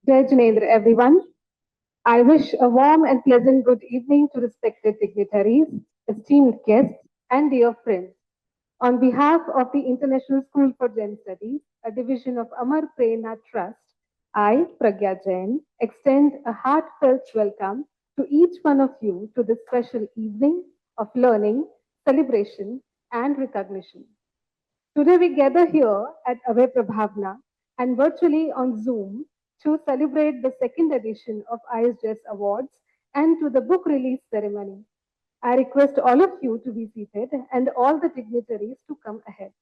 Jai Jinendra, everyone. I wish a warm and pleasant good evening to respected dignitaries, esteemed guests, and dear friends. On behalf of the International School for Gen Studies, a division of Amar Prerna Trust, I, Pragya Jain, extend a heartfelt welcome to each one of you to this special evening of learning, celebration, and recognition. Today we gather here at Abhay Prabhavna and virtually on Zoom to celebrate the second edition of ISJS Awards and to the book release ceremony. I request all of you to be seated and all the dignitaries to come ahead.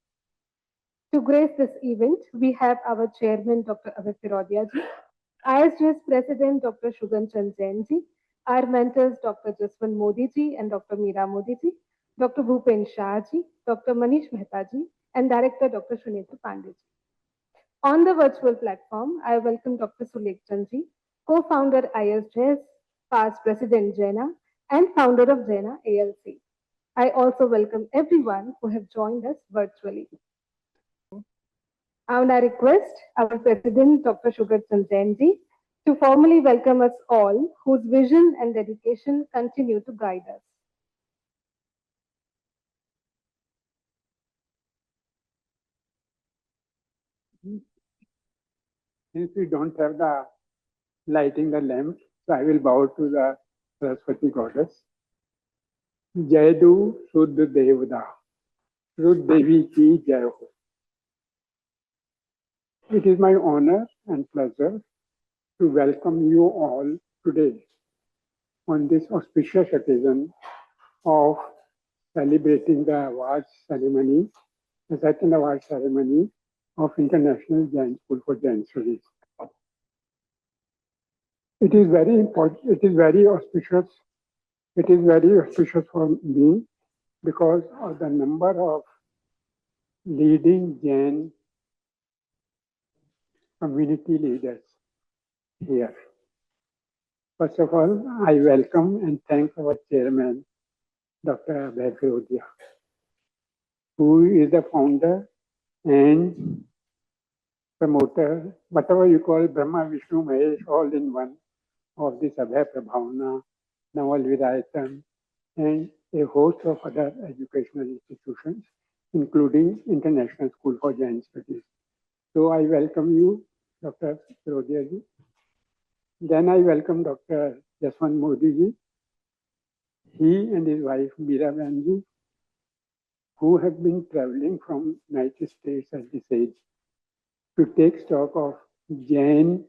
To grace this event, we have our chairman, Dr. Abhay Firodia ji, ISJS President, Dr. Shugan Chand Jain ji, our mentors, Dr. Jaswant Modi ji and Dr. Meera Modi ji, Dr. Bhupen Shah ji, Dr. Manish Mehta ji, and Director Dr. Shunitra Pandey ji. On the virtual platform, I welcome Dr. Sulekh Chandji, co-founder ISJS, past President Jaina, and founder of Jaina ALC. I also welcome everyone who have joined us virtually. I now request our President, Dr. Shugan Chand Jainji, to formally welcome us all whose vision and dedication continue to guide us. Since we don't have the lighting the lamp, so I will bow to the Saraswati goddess. Jaidu Shuddha Devda, Shuddha Devi ki Jai Ho. It is my honor and pleasure to welcome you all today on this auspicious occasion of celebrating the awards ceremony, the second award ceremony of International Jain School for Jain Studies. It is very important, it is very auspicious for me because of the number of leading Jain community leaders here. First of all, I welcome and thank our chairman, Dr. Abhay Firodia, who is the founder and promoter, whatever you call Brahma, Vishnu, Mahesh, all in one, of this Abhay Prabhavna, Naval Vidayatan, and a host of other educational institutions, including International School for Jain Studies. So I welcome you, Dr. Firodia ji. Then I welcome Dr. Jaswant Modi ji. He and his wife Meera ji, who have been traveling from United States at this age to take stock of Jain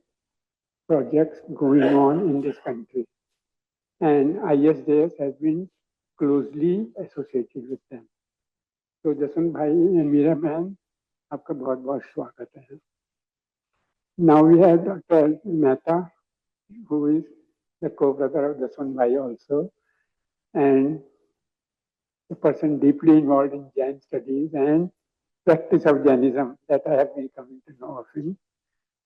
projects going on in this country. And ISJS has been closely associated with them. So Jaswant bhai and Meera bhai, आपका बहुत बहुत स्वागत है. Now we have Dr. Mehta, who is the co-brother of Jaswant bhai also, and a person deeply involved in Jain studies and practice of Jainism that I have been coming to know of him.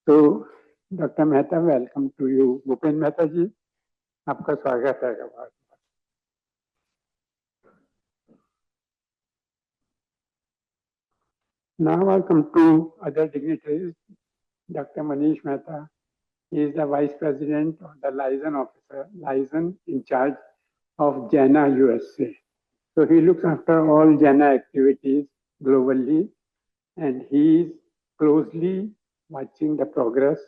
So, Dr. Mehta, welcome to you. Bhupen Mehta ji, आपका स्वागत है बहुत. Now I come to other dignitaries. Dr. Manish Mehta, he is the Vice President or the liaison officer, liaison in charge of Jaina USA. So he looks after all Jaina activities globally, and he is closely watching the progress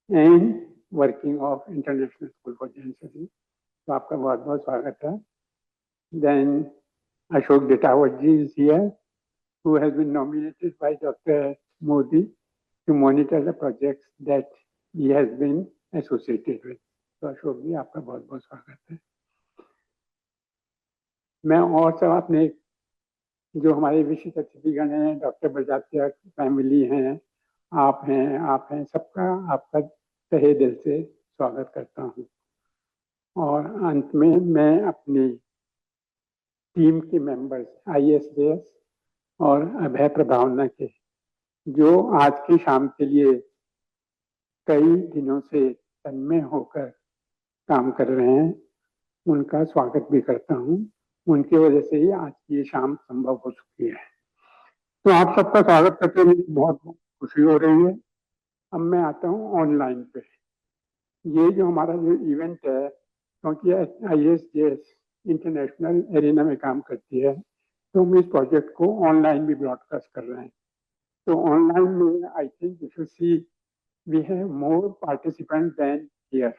and working of International School for Jain Studies. So आपका बहुत बहुत स्वागत है. Then Ashok Ditawat ji is here, who has been nominated by Dr. Modi to monitor the projects that he has been associated with. So Ashok ji, आपका बहुत बहुत स्वागत है. मैं और सब अपने जो हमारे विशिष्ट अतिथिगण हैं, डॉक्टर बजात्या फैमिली हैं, आप हैं, सबका आपका तहे दिल से स्वागत करता हूं. और अंत में मैं अपनी टीम के मेंबर्स ISJS और अभय प्रभावना के जो आज की शाम के लिए कई दिनों से तन्मय होकर काम कर रहे हैं, उनका स्वागत भी करता हूं. उनकी वजह से ही आज की ये शाम संभव हो चुकी है. तो आप सबका स्वागत करते हुए मुझे बहुत खुशी हो रही है. अब मैं आता हूं ऑनलाइन पे. ये जो हमारा जो इवेंट है, क्योंकि ISJS इंटरनेशनल एरिना में काम करती है, तो हम इस प्रोजेक्ट को ऑनलाइन भी ब्रॉडकास्ट कर रहे हैं. तो ऑनलाइन में I think you should see we have more participants than here.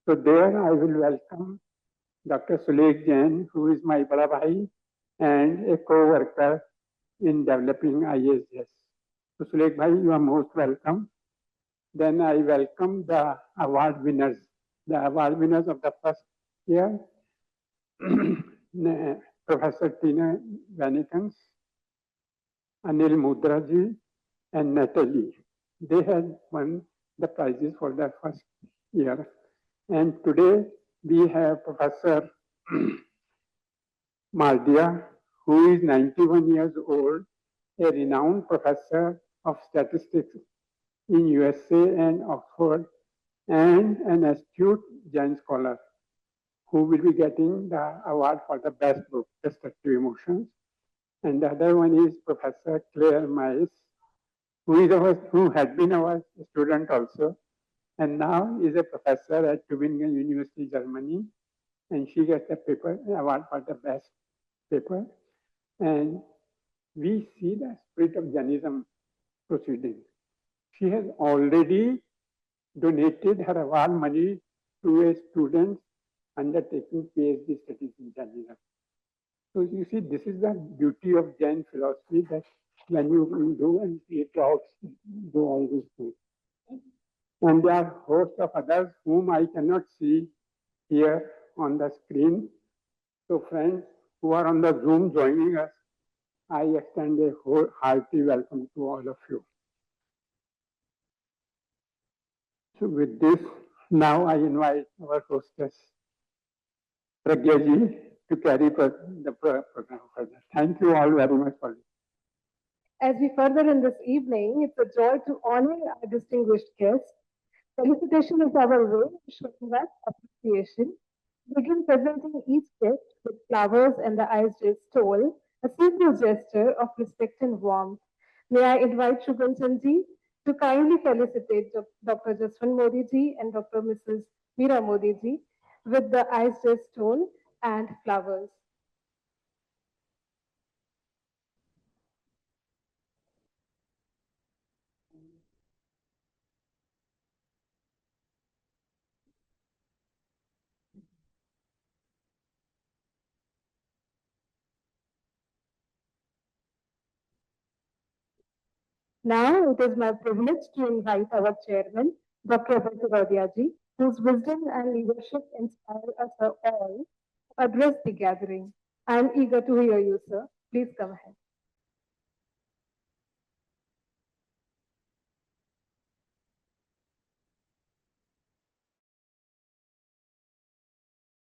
So there I will welcome Dr. Sulekh Jain, who is my bada bhai and a co-worker in developing ISJS. So Sulekh bhai, you are most welcome. Then I welcome the award winners. The award winners of the first year, Professor Tina Vanikans, Anil Mudraji, and Natalie. They had won the prizes for the first year. And today we have Professor Maldia, who is 91 years old, a renowned professor of statistics in USA and Oxford, and an astute Jain scholar who will be getting the award for the best book, Destructive Emotions. And the other one is Professor Claire Miles, who had been our student also, and now is a professor at Tübingen University, Germany, and she gets a paper award for the best paper. And we see the spirit of Jainism proceeding. She has already donated her award money to a student undertaking PhD studies in Jainism. So you see, this is the beauty of Jain philosophy, that when you do and see it out, do all these things. And there are hosts of others whom I cannot see here on the screen. So friends who are on the Zoom joining us, I extend a hearty welcome to all of you. So with this, now I invite our hostess, Pragya ji, to carry the program further. Thank you all very much for listening. As we further in this evening, it's a joy to honor our distinguished guests. Felicitation is our way of showing that appreciation. Begin presenting each guest with flowers and the ISJS stole, a simple gesture of respect and warmth. May I invite Shubhan Chandji to kindly felicitate Dr. Jaswant Modi ji and Dr. Mrs. Meera Modi ji with the ISJS stole and flowers. Now it is my privilege to invite our chairman, Dr. Bhagwan ji, whose wisdom and leadership inspire us all to address the gathering. I am eager to hear you, sir. Please come ahead.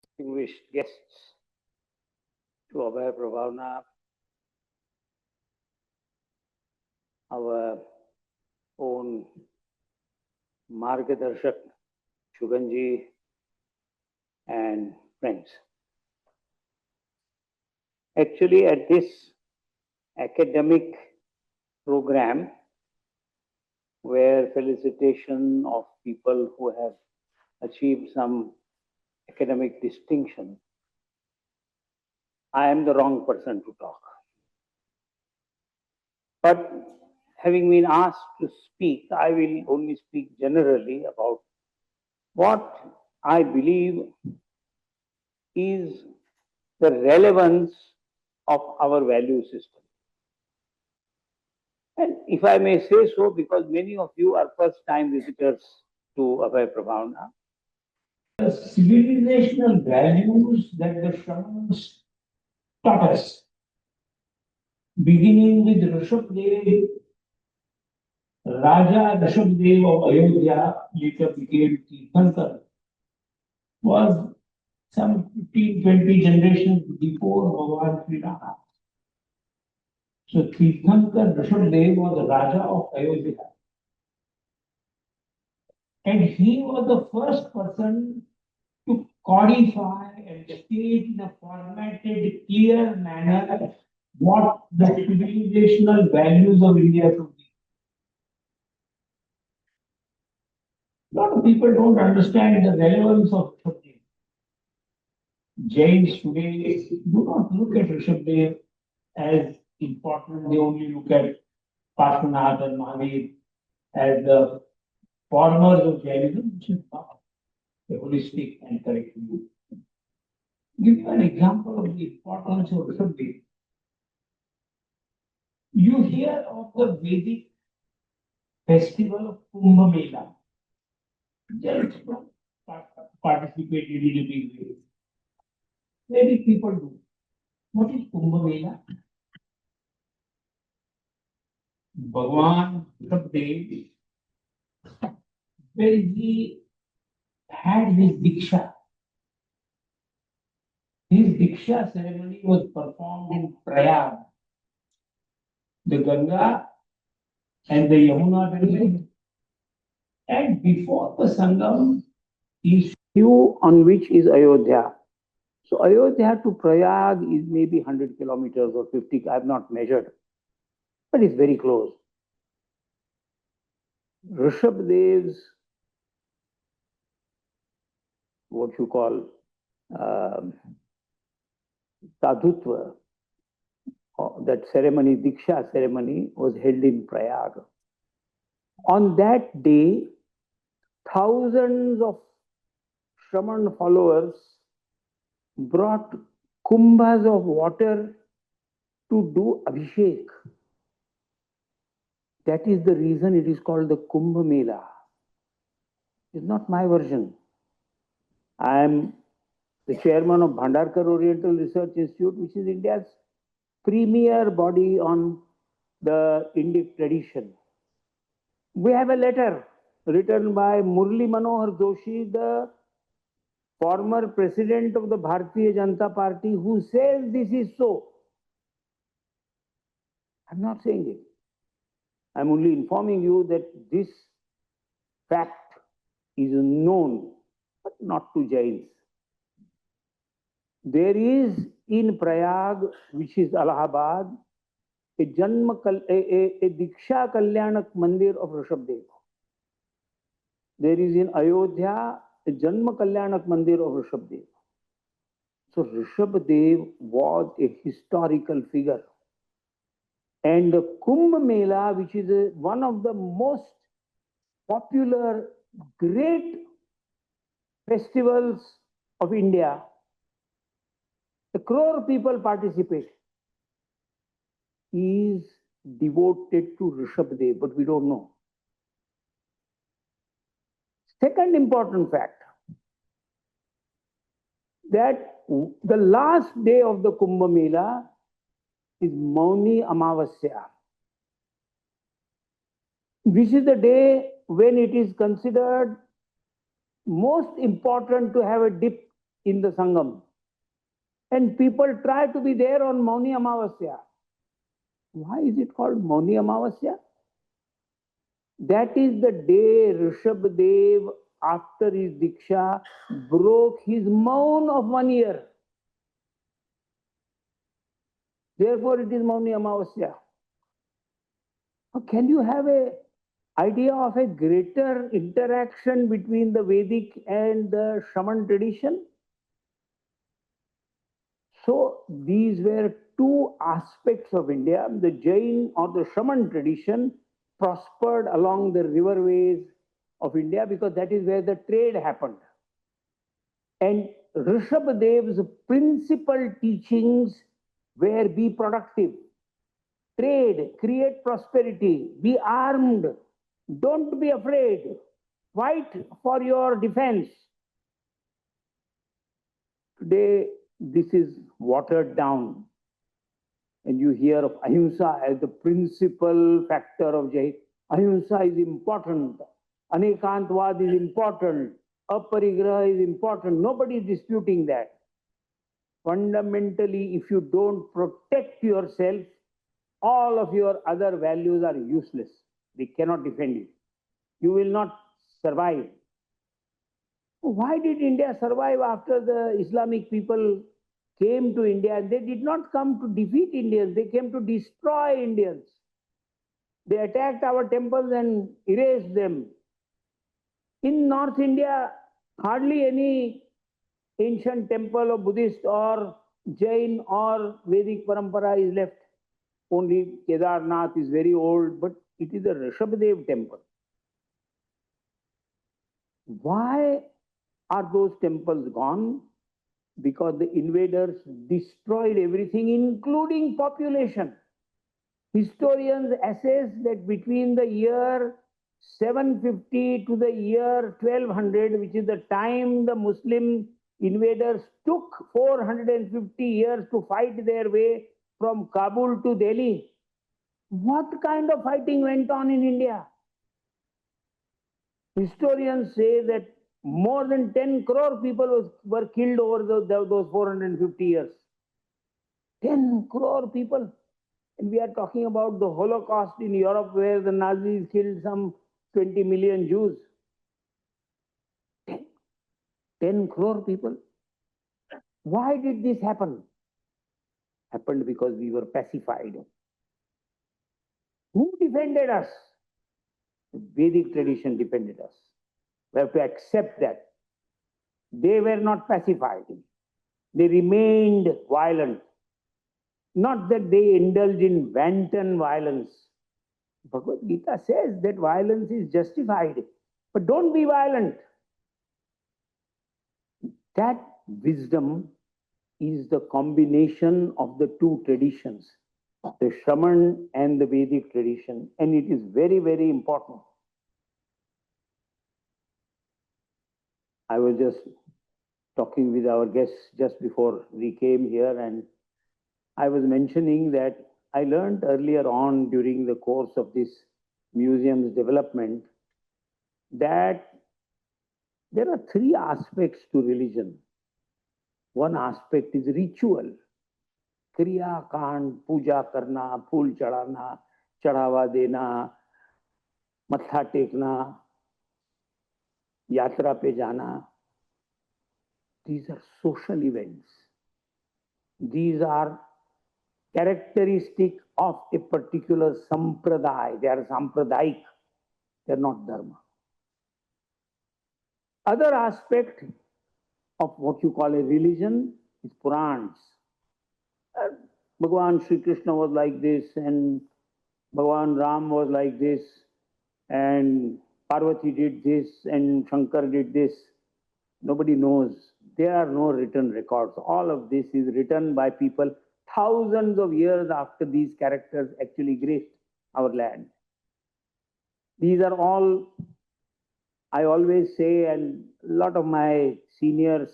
Distinguished guests, to Abhay Prabhavna, our own Margadarshak, Shuganji, and friends. Actually, at this academic program, where felicitation of people who have achieved some academic distinction, I am the wrong person to talk. But having been asked to speak, I will only speak generally about what I believe is the relevance of our value system. And if I may say so, because many of you are first-time visitors to Abhay Prabhavna, the civilizational values that the shamans taught us, beginning with Rishabdev, Raja Rishabdev of Ayodhya, later became Tirthankar, was some 15-20 generations before Bhagwan Sri Rama. So Tirthankar Rishabdev was the Raja of Ayodhya. And he was the first person to codify and state in a formatted, clear manner what the civilizational values of India should be. lot of people don't understand the relevance of Rishabh. Jains today do not look at Rishabh as important. They only look at Parshvanath and Mahavir as the formers of Jainism, which is not a holistic and correct view. Give you an example of the importance of Rishabh. You hear of the Vedic festival of Kumbh Mela. Jains don't participate in a big way. Maybe people do. What is Kumbh Mela? Bhagwan Rishabh, when he had his Diksha ceremony was performed in Prayag, the Ganga and the Yamuna River. And before the Sangam, is view on which is Ayodhya. So Ayodhya to Prayag is maybe 100 kilometers or 50, I have not measured, but it's very close. Rishabh Dev's, what you call Sadhutva, that ceremony, Diksha ceremony, was held in Prayag. On that day, thousands of Shraman followers brought kumbhas of water to do Abhishek. That is the reason it is called the Kumbh Mela. It's not my version. I am the chairman of Bhandarkar Oriental Research Institute, which is India's premier body on the Indic tradition. We have a letter written by Murli Manohar Joshi, the former president of the Bharatiya Janata Party, who says this is so. I'm not saying it. I'm only informing you that this fact is known, but not to Jains. There is in Prayag, which is Allahabad, a Diksha Kalyanak Mandir of Rishabh. There is in Ayodhya a Janma Kalyanak Mandir of Rishabh. So Rishabh was a historical figure. And the Kumbh Mela, which is one of the most popular, great festivals of India, a crore people participate, is devoted to Rishabh, but we don't know. Second important fact, that the last day of the Kumbh Mela is Mauni Amavasya, which is the day when it is considered most important to have a dip in the Sangam. And people try to be there on Mauni Amavasya. Why is it called Mauni Amavasya? That is the day Rishabh, after his Diksha, broke his maun of 1 year. Therefore, it is Mauni Amavasya. Can you have an idea of a greater interaction between the Vedic and the Shraman tradition? So, these were two aspects of India. The Jain or the Shraman tradition prospered along the riverways of India because that is where the trade happened. And Rishabh's principal teachings were be productive, trade, create prosperity, be armed, don't be afraid, fight for your defense. Today, this is watered down. And you hear of ahimsa as the principal factor of Jain. Ahimsa is important. Anekantvad is important. Aparigraha is important. Nobody is disputing that. Fundamentally, if you don't protect yourself, all of your other values are useless. They cannot defend you. You will not survive. Why did India survive after the Islamic people came to India? They did not come to defeat Indians. They came to destroy Indians. They attacked our temples and erased them. In North India, hardly any ancient temple of Buddhist or Jain or Vedic parampara is left. Only Kedarnath is very old, but it is a Rishabhadev temple. Why are those temples gone? Because the invaders destroyed everything, including population. Historians assess that between the year 750 to the year 1200, which is the time the Muslim invaders took 450 years to fight their way from Kabul to Delhi, what kind of fighting went on in India? Historians say that more than 10 crore people were killed over those 450 years. 10 crore people. And we are talking about the Holocaust in Europe, where the Nazis killed some 20 million Jews. 10 crore people. Why did this happen? Happened because we were pacified. Who defended us? The Vedic tradition defended us. We have to accept that. They were not pacified. They remained violent. Not that they indulge in wanton violence. Bhagavad Gita says that violence is justified, but don't be violent. That wisdom is the combination of the two traditions, the Shraman and the Vedic tradition, and it is very, very important. I was just talking with our guests just before we came here, and I was mentioning that I learned earlier on during the course of this museum's development that there are three aspects to religion. One aspect is ritual. Kriya, Kand, Puja karna, Phool chadhana, Chadhawa dena, Matha tekna, Yatra pe jana. These are social events. These are characteristic of a particular sampradaya. They are sampradayic. They are not dharma. Other aspect of what you call a religion is Purans. Bhagwan Sri Krishna was like this, and Bhagwan Ram was like this, and Parvati did this, and Shankar did this. Nobody knows. There are no written records. All of this is written by people thousands of years after these characters actually graced our land. These are all, I always say, and a lot of my seniors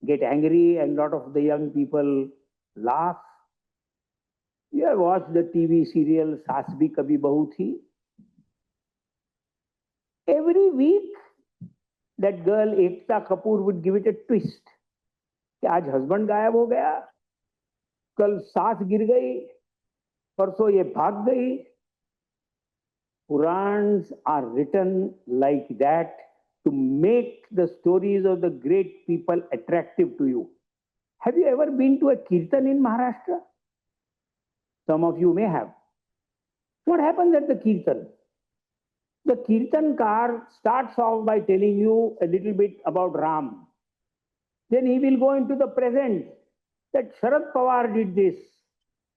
get angry and a lot of the young people laugh. You have watched the TV serial Saas Bhi Kabhi Bahu Thi? Every week, that girl Ekta Kapoor would give it a twist. कि आज husband गायब हो गया, कल सास गिर गई, परसों ये भाग गई. Purans are written like that to make the stories of the great people attractive to you. Have you ever been to a kirtan in Maharashtra? Some of you may have. What happens at the kirtan? The kirtankar starts off by telling you a little bit about Ram. Then he will go into the present, that Sharad Pawar did this,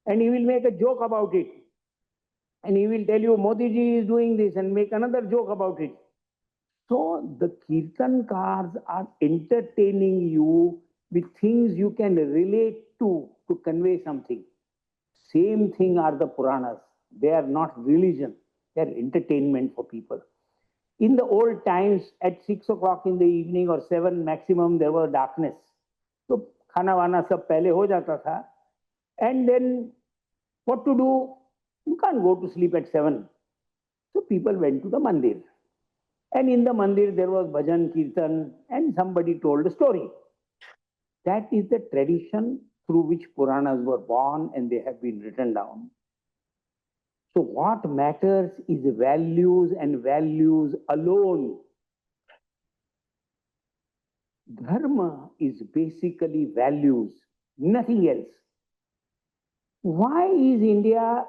and he will make a joke about it. And he will tell you Modi ji is doing this and make another joke about it. So the kirtankars are entertaining you with things you can relate to convey something. Same thing are the Puranas. They are not religion. They are entertainment for people. In the old times, at 6 o'clock in the evening or 7 maximum, there was darkness. So khana vana sab pehle ho jata tha. And then what to do? You can't go to sleep at 7. So people went to the mandir. And in the mandir there was bhajan, kirtan, and somebody told a story. That is the tradition through which Puranas were born, and they have been written down. So what matters is values and values alone. Dharma is basically values, nothing else. Why is India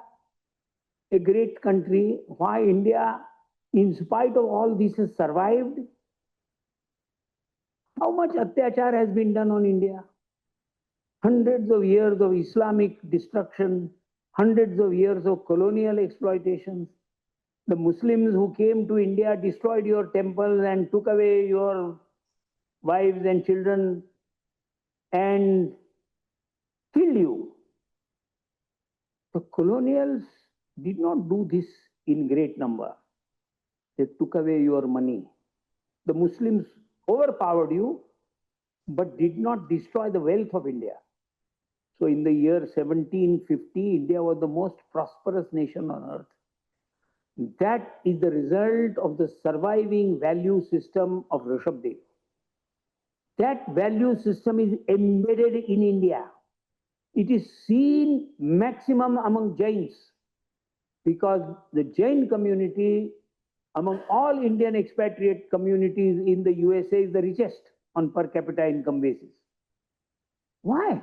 a great country? Why India, in spite of all this, has survived? How much atyachar has been done on India? Hundreds of years of Islamic destruction, hundreds of years of colonial exploitations. The Muslims who came to India destroyed your temples and took away your wives and children and killed you. The colonials did not do this in great number. They took away your money. The Muslims overpowered you, but did not destroy the wealth of India. So in the year 1750, India was the most prosperous nation on earth. That is the result of the surviving value system of Rishabdev. That value system is embedded in India. It is seen maximum among Jains, because the Jain community among all Indian expatriate communities in the USA is the richest on per capita income basis. Why?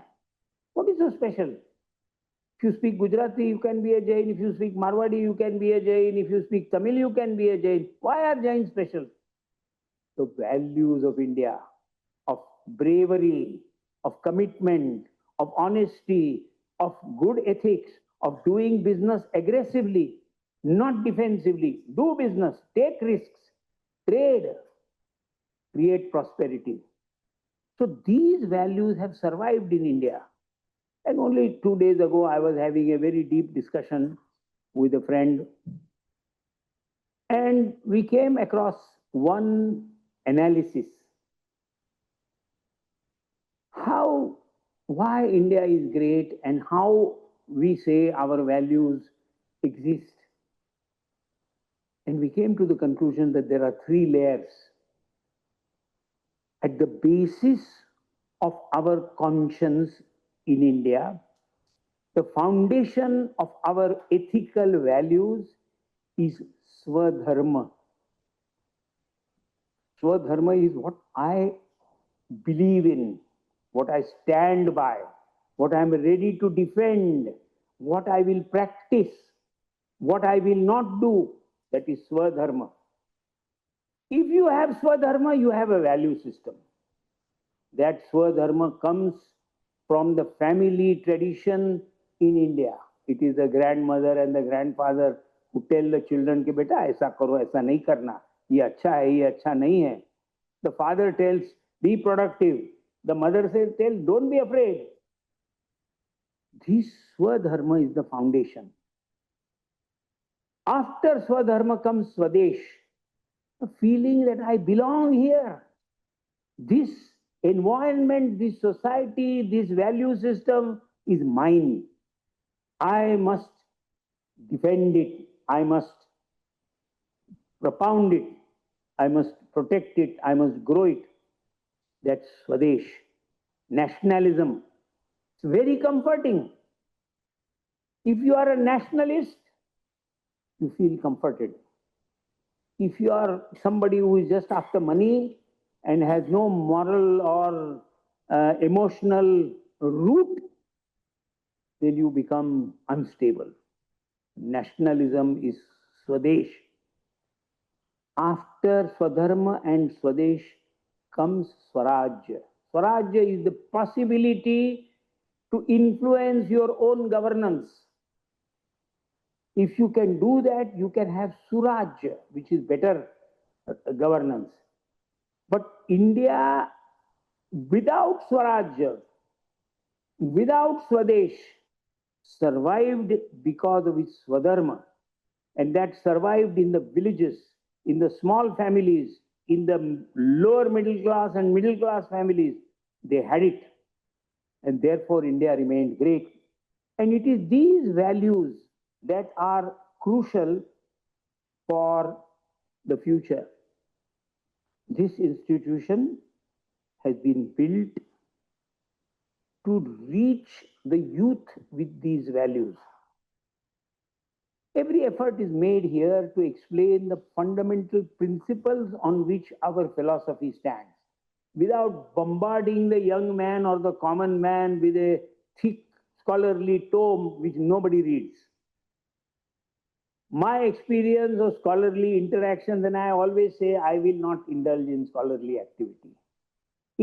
What is so special? If you speak Gujarati, you can be a Jain. If you speak Marwadi, you can be a Jain. If you speak Tamil, you can be a Jain. Why are Jains special? The values of India, of bravery, of commitment, of honesty, of good ethics, of doing business aggressively, not defensively. Do business, take risks, trade, create prosperity. So these values have survived in India. And only 2 days ago, I was having a very deep discussion with a friend, and we came across one analysis. Why India is great and how we say our values exist. And we came to the conclusion that there are 3 layers. At the basis of our conscience in India, the foundation of our ethical values is Swadharma. Swadharma is what I believe in, what I stand by, what I am ready to defend, what I will practice, what I will not do. That is Swadharma. If you have Swadharma, you have a value system. That Swadharma comes from the family tradition in India. It is the grandmother and the grandfather who tell the children कि बेटा ऐसा करो, ऐसा नहीं करना, ये अच्छा है, ये अच्छा नहीं है. The father tells, be productive. The mother says, don't be afraid. This Swadharma is the foundation. After Swadharma comes Swadesh, the feeling that I belong here. This environment, this society, this value system is mine. I must defend it. I must propound it. I must protect it. I must grow it. That's Swadesh. Nationalism. It's very comforting. If you are a nationalist, you feel comforted. If you are somebody who is just after money and has no moral or emotional root, then you become unstable. Nationalism is Swadesh. After Swadharma and Swadesh comes Swarajya. Swarajya is the possibility to influence your own governance. If you can do that, you can have Surajya, which is better governance. But India, without Swarajya, without Swadesh, survived because of its Swadharma. And that survived in the villages, in the small families, in the lower middle class and middle class families. They had it. And therefore India remained great. And it is these values that are crucial for the future. This institution has been built to reach the youth with these values. Every effort is made here to explain the fundamental principles on which our philosophy stands, without bombarding the young man or the common man with a thick scholarly tome which nobody reads. My experience of scholarly interactions, and I always say I will not indulge in scholarly activity.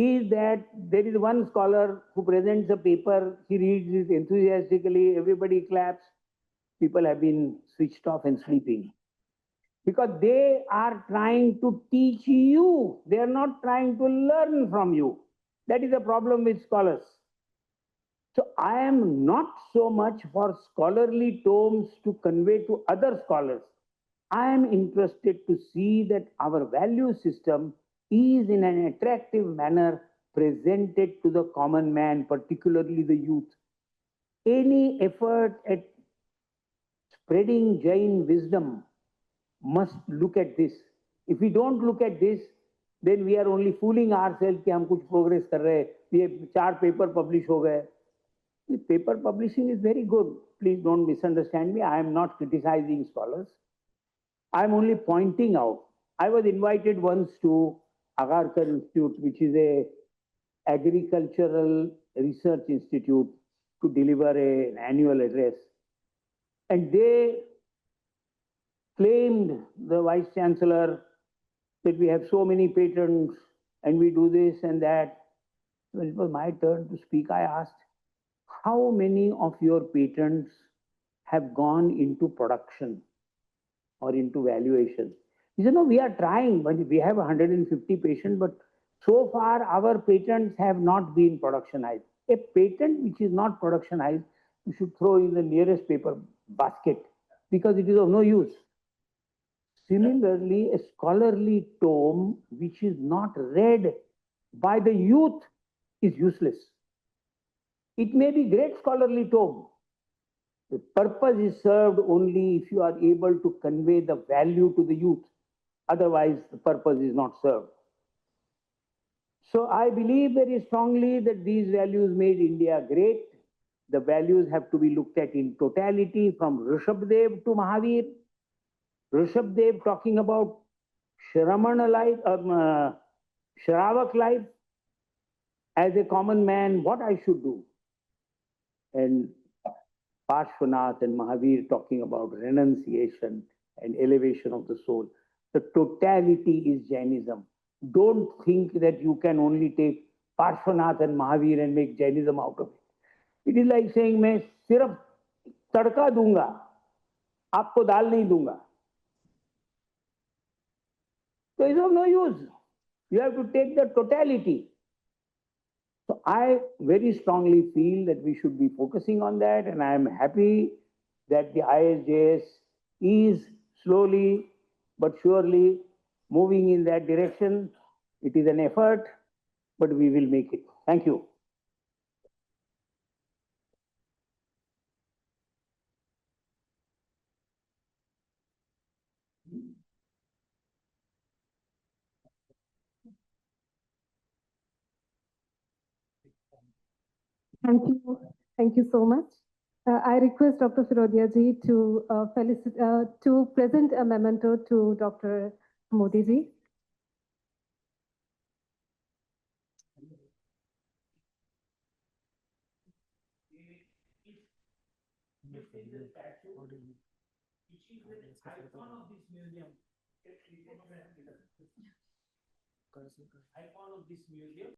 is that there is one scholar who presents a paper, he reads it enthusiastically, everybody claps, people have been switched off and sleeping. Because they are trying to teach you, they are not trying to learn from you. That is the problem with scholars. So I am not so much for scholarly tomes to convey to other scholars. I am interested to see that our value system is in an attractive manner presented to the common man, particularly the youth. Any effort at spreading Jain wisdom must look at this. If we don't look at this, then we are only fooling ourselves कि हम कुछ progress कर रहे हैं. ये 4 paper publish हो गए. The paper publishing is very good. Please don't misunderstand me. I am not criticizing scholars. I am only pointing out. I was invited once to Agarkar Institute, which is a agricultural research institute, to deliver an annual address. And they claimed, the vice chancellor, that we have so many patents and we do this and that. When it was my turn to speak, I asked, how many of your patents have gone into production or into valuation? He said, no, we are trying. We have 150 patients, but so far our patents have not been productionized. A patent which is not productionized, you should throw in the nearest paper basket because it is of no use. Similarly, a scholarly tome which is not read by the youth is useless. It may be great scholarly tome. The purpose is served only if you are able to convey the value to the youth. Otherwise, the purpose is not served. So I believe very strongly that these values made India great. The values have to be looked at in totality from Rishabdev to Mahavir. Rishabdev talking about Shramana life, Shravak life, as a common man, what I should do. And Parshvanath and Mahavir talking about renunciation and elevation of the soul. The totality is Jainism. Don't think that you can only take Parshvanath and Mahavir and make Jainism out of it. It is like saying, मैं सिर्फ तड़का दूंगा, आपको दाल नहीं दूंगा. So it's of no use. You have to take the totality. So I very strongly feel that we should be focusing on that, and I am happy that the ISJS is slowly but surely moving in that direction. It is an effort, but we will make it. Thank you. Thank you. Thank you so much. I request Dr. Firodia ji to to present a memento to Dr. Modi ji. Icon of this museum.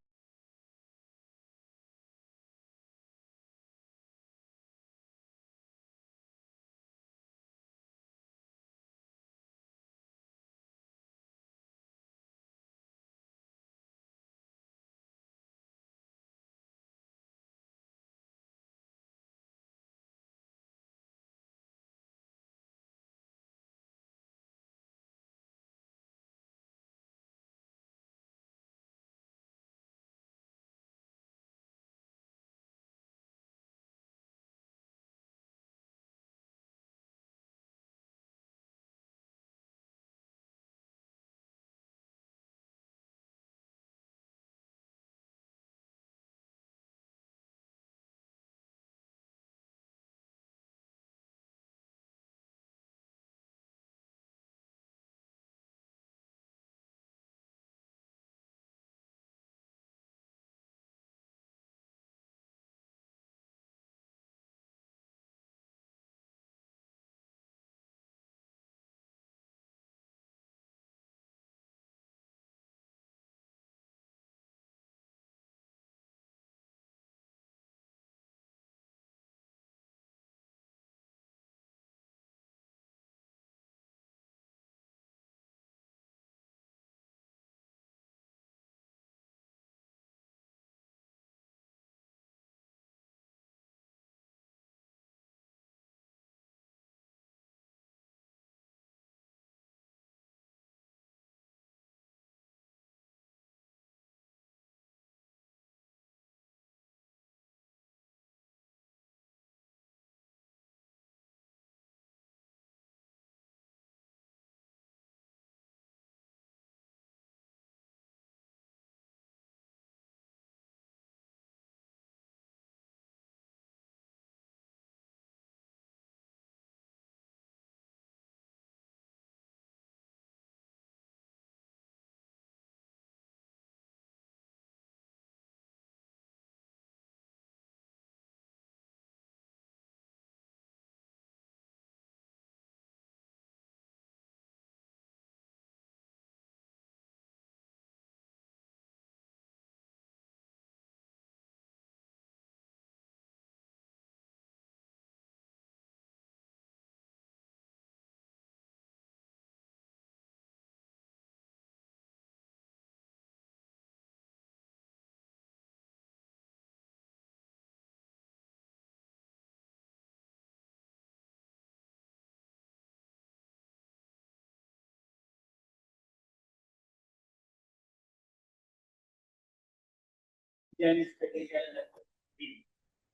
Jain studies and language.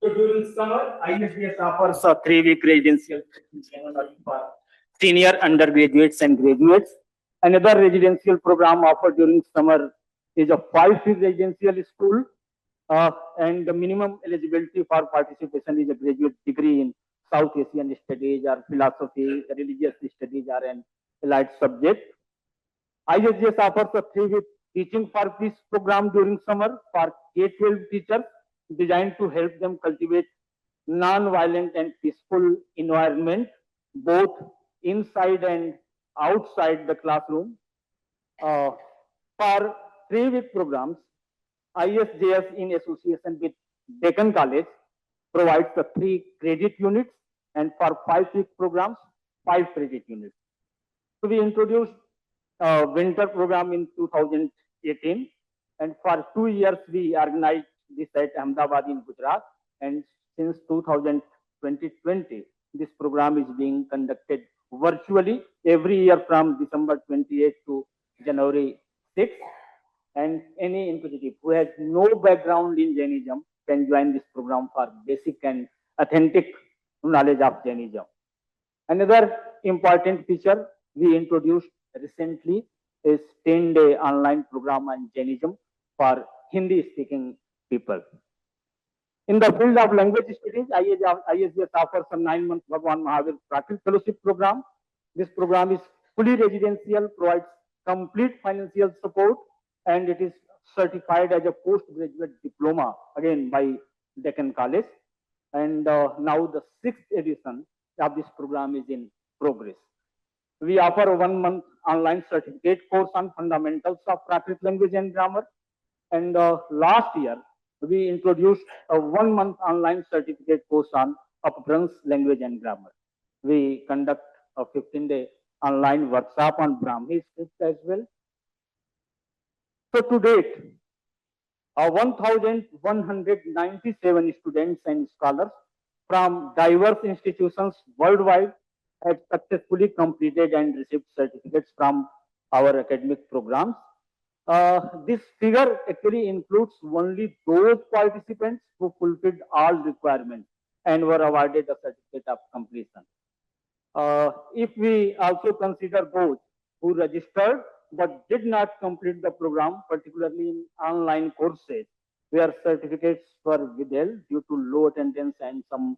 So during summer, ISJS offers a 3-week residential training for senior undergraduates and graduates. Another residential program offered during summer is a 5-week residential school, and the minimum eligibility for participation is a graduate degree in South Asian studies or philosophy, religious studies, or an allied subject. ISJS offers a 3-week teaching for peace program during summer for K-12 teachers designed to help them cultivate non-violent and peaceful environment both inside and outside the classroom. For 3-week programs, ISJS in association with Deccan College provides the 3 credit units, and for 5-week programs, 5 credit units. So we introduced a winter program in 2018, and for 2 years we organized this at Ahmedabad in Gujarat, and since 2020, this program is being conducted virtually every year from December 28 to January 6. And any inquisitive who has no background in Jainism can join this program for basic and authentic knowledge of Jainism. Another important feature we introduced recently is 10-day online program on Jainism for Hindi-speaking people. In the field of language studies, ISJS offers a 9-month Bhagwan Mahavir Prakrit Fellowship program. This program is fully residential, provides complete financial support, and it is certified as a postgraduate diploma, again by Deccan College. And now the 6th edition of this program is in progress. We offer a 1-month online certificate course on fundamentals of Prakrit language and grammar. And last year, we introduced a 1-month online certificate course on Upfront language and grammar. We conduct a 15-day online workshop on Brahmi script as well. So to date, 1,197 students and scholars from diverse institutions worldwide have successfully completed and received certificates from our academic programs. This figure actually includes only those participants who fulfilled all requirements and were awarded a certificate of completion. If we also consider those who registered but did not complete the program, particularly in online courses, where certificates were withheld due to low attendance and some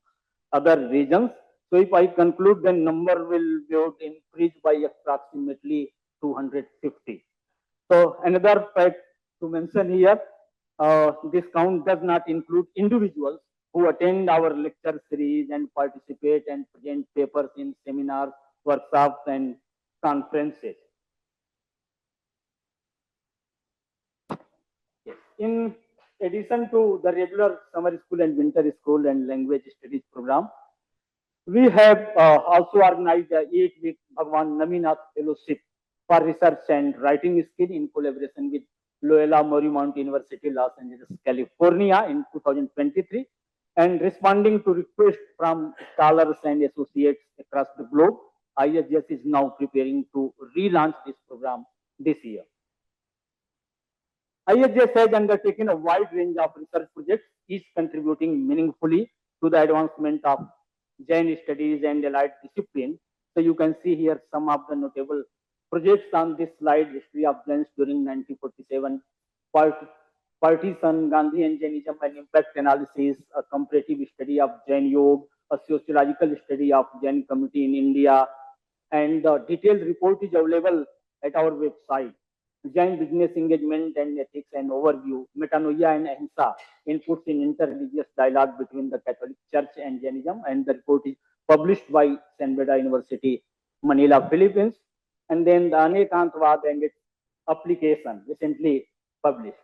other reasons. So if I conclude, the number will be increased by approximately 250. So another fact to mention here, this count does not include individuals who attend our lecture series and participate and present papers in seminars, workshops, and conferences. Yes. In addition to the regular summer school and winter school and language studies program, we have also organized a 8-week Bhagwan Naminath Fellowship for research and writing skill in collaboration with Loyola Marymount University, Los Angeles, California in 2023. And responding to requests from scholars and associates across the globe, ISJS is now preparing to relaunch this program this year. ISJS has undertaken a wide range of research projects, each contributing meaningfully to the advancement of Jain studies and allied discipline. So you can see here some of the notable projects on this slide: history of Jains during 1947, partition, Gandhi and Jainism and impact analysis, a comparative study of Jain Yoga, a sociological study of Jain community in India, and the detailed report is available at our website. Jain business engagement and ethics and overview, metanoia and ahimsa, inputs in interreligious dialogue between the Catholic Church and Jainism, and the report is published by San Beda University, Manila, Philippines. And then the Anekantvad and its application, recently published.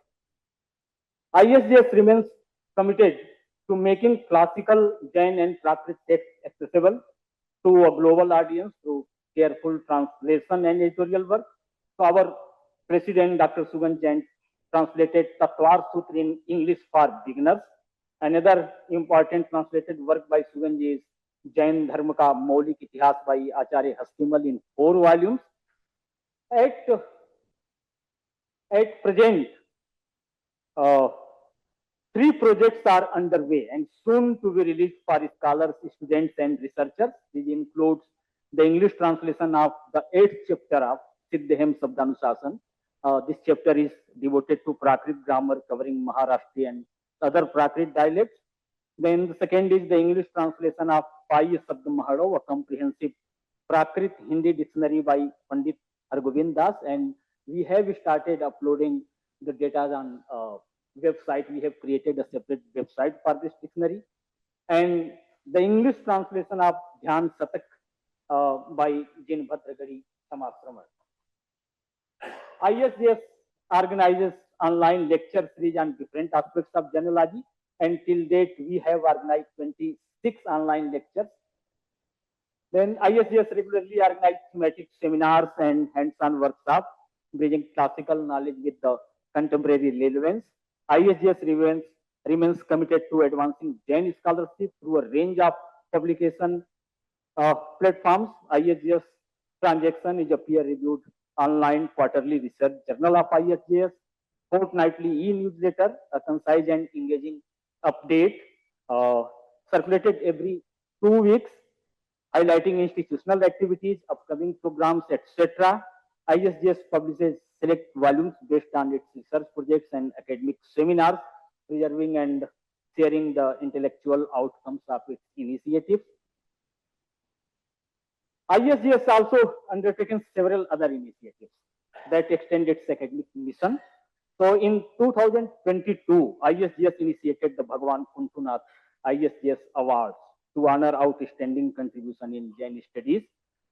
ISJS remains committed to making classical Jain and Prakrit texts accessible to a global audience through careful translation and editorial work. So our President Dr. Sugan Jain translated Tatwar Sutra in English for beginners. Another important translated work by Sugan Ji is Jain Dharma Ka Maulik Itihas by Acharya Hastimal in 4 volumes. At present, Three projects are underway and soon to be released for scholars, students, and researchers. This includes the English translation of the 8th chapter of Siddhem Sabdanusasan. This chapter is devoted to Prakrit grammar covering Maharashtrian and other Prakrit dialects. Then the second is the English translation of Pai Sabd Mahado, a comprehensive Prakrit Hindi dictionary by Pandit Hargobind Das, and we have started uploading the data on website. We have created a separate website for this dictionary, and the English translation of Dhyan Satak by Jin Bhadragari Samasrama. ISJS organizes online lecture series on different aspects of genealogy, and till date we have organized 26 online lectures. Then ISJS regularly organizes thematic seminars and hands-on workshops, bridging classical knowledge with the contemporary relevance. ISJS remains committed to advancing Jain scholarship through a range of publication platforms. ISJS Transaction is a peer-reviewed online quarterly research journal of ISJS, fortnightly e-newsletter, a concise and engaging update circulated every 2 weeks, highlighting institutional activities, upcoming programs, etc. ISJS publishes select volumes based on its research projects and academic seminars, preserving and sharing the intellectual outcomes of its initiatives. ISJS also undertaken several other initiatives that extend its academic mission. So in 2022, ISJS initiated the Bhagwan Kunthunath ISJS Awards to honor outstanding contribution in Jain studies.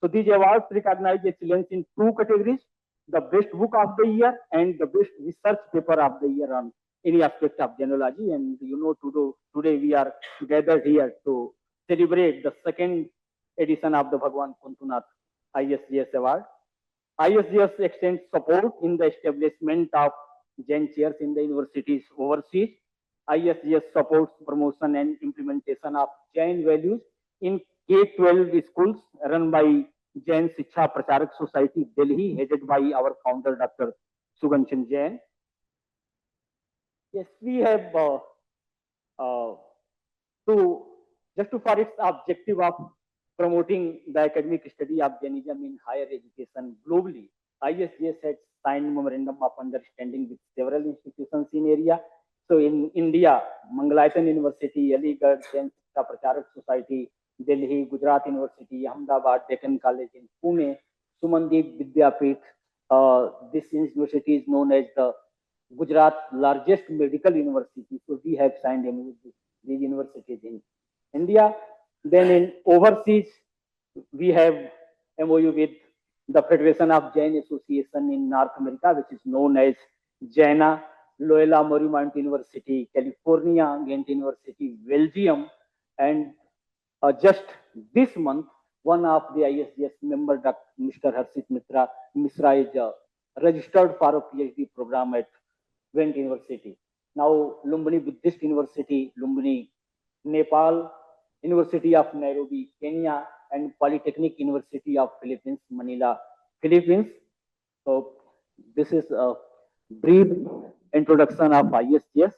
So these awards recognize excellence in 2 categories: the best book of the year and the best research paper of the year on any aspect of genealogy. And today we are gathered here to celebrate the second edition of the Bhagwan Kunthunath ISJS Award. ISJS extends support in the establishment of Jain chairs in the universities overseas. ISJS supports promotion and implementation of Jain values in K-12 schools run by Jain Shiksha Pracharak Society, Delhi, headed by our founder, Dr. Suganchan Jain. Yes, we have for its objective of promoting the academic study of Jainism in higher education globally. ISJS had signed memorandum of understanding with several institutions in area. So in India, Mangalayatan University, Aligarh, Jain Shiksha Pracharak Society, Delhi, Gujarat University, Ahmedabad, Deccan College in Pune, Sumandeep Vidyapith. This university is known as the Gujarat largest medical university. So we have signed MOU with these universities in India. Then in overseas, we have MOU with the Federation of Jain Association in North America, which is known as Jaina, Loyola Marymount University, California, Ghent University, Belgium, and just this month, one of the ISJS member, Dr. Mr. Harshit Misra is registered for a PhD program at Ghent University. Now, Lumbini Buddhist University, Lumbini, Nepal, University of Nairobi, Kenya, and Polytechnic University of Philippines, Manila, Philippines. So this is a brief introduction of ISJS.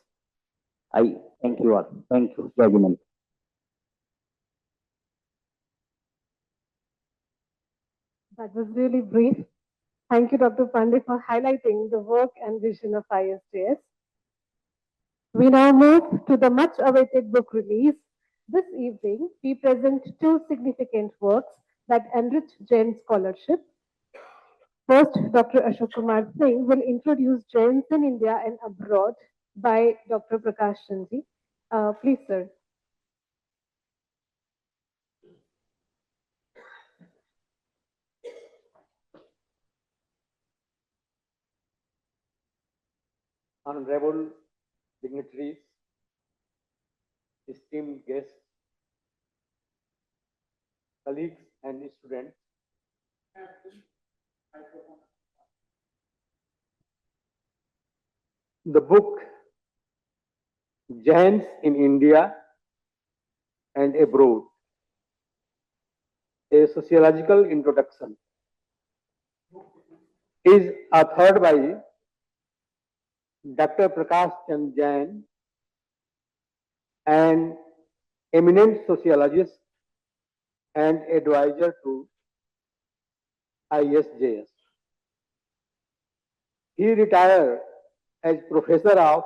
I thank you all. Thank you, Jai. That was really brief. Thank you, Dr. Pandey, for highlighting the work and vision of ISJS. We now move to the much awaited book release. This evening, we present 2 significant works that enrich Jain scholarship. First, Dr. Ashok Kumar Singh will introduce Jains in India and abroad by Dr. Prakash Chandji. Please, sir. Honorable dignitaries, esteemed guests, colleagues, and students. The book Jains in India and Abroad, a sociological introduction, is authored by Dr. Prakash Chand Jain, an eminent sociologist and advisor to ISJS. He retired as Professor of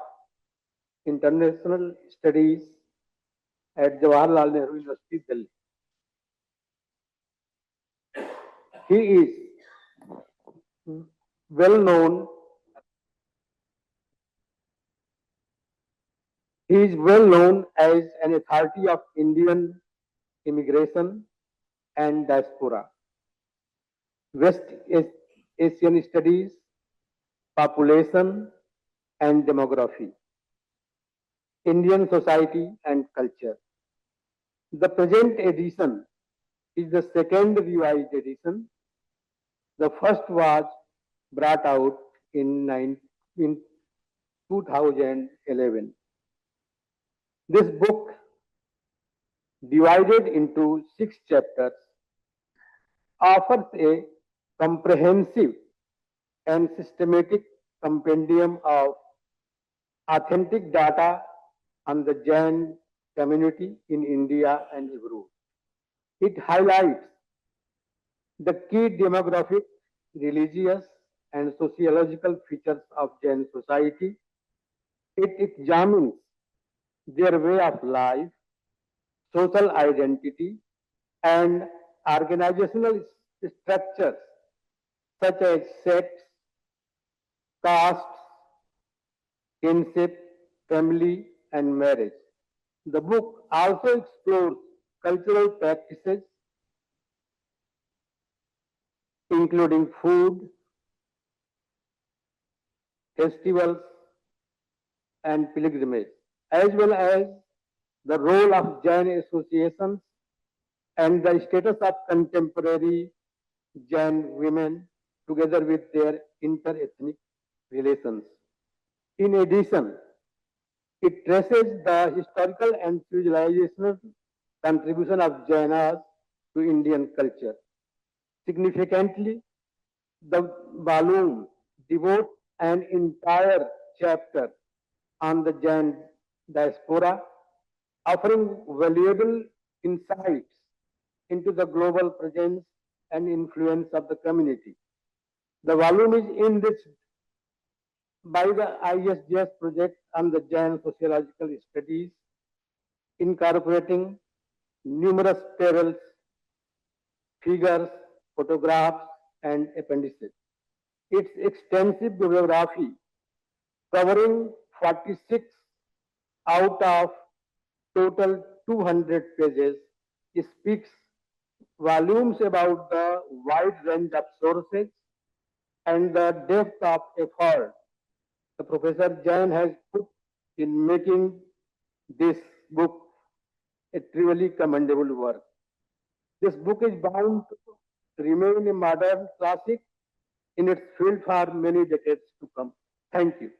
International Studies at Jawaharlal Nehru University, Delhi. He is well known. He is well known as an authority of Indian immigration and diaspora, West Asian studies, population and demography, Indian society and culture. The present edition is the second revised edition. The first was brought out in 2011. This book, divided into 6 chapters, offers a comprehensive and systematic compendium of authentic data on the Jain community in India and abroad. It highlights the key demographic, religious, and sociological features of Jain society. It examines their way of life, social identity, and organizational structures such as sects, castes, kinship, family, and marriage. The book also explores cultural practices, including food, festivals, and pilgrimage, as well as the role of Jain associations and the status of contemporary Jain women together with their inter-ethnic relations. In addition, it traces the historical and civilizational contribution of Jainas to Indian culture. Significantly, the volume devotes an entire chapter on the Jain diaspora, offering valuable insights into the global presence and influence of the community. The volume is enriched by the ISJS project on the Jain sociological studies, incorporating numerous tables, figures, photographs, and appendices. Its extensive bibliography, covering 46 out of total 200 pages, speaks volumes about the wide range of sources and the depth of effort the Professor Jain has put in making this book a truly commendable work. This book is bound to remain a modern classic in its field for many decades to come. Thank you.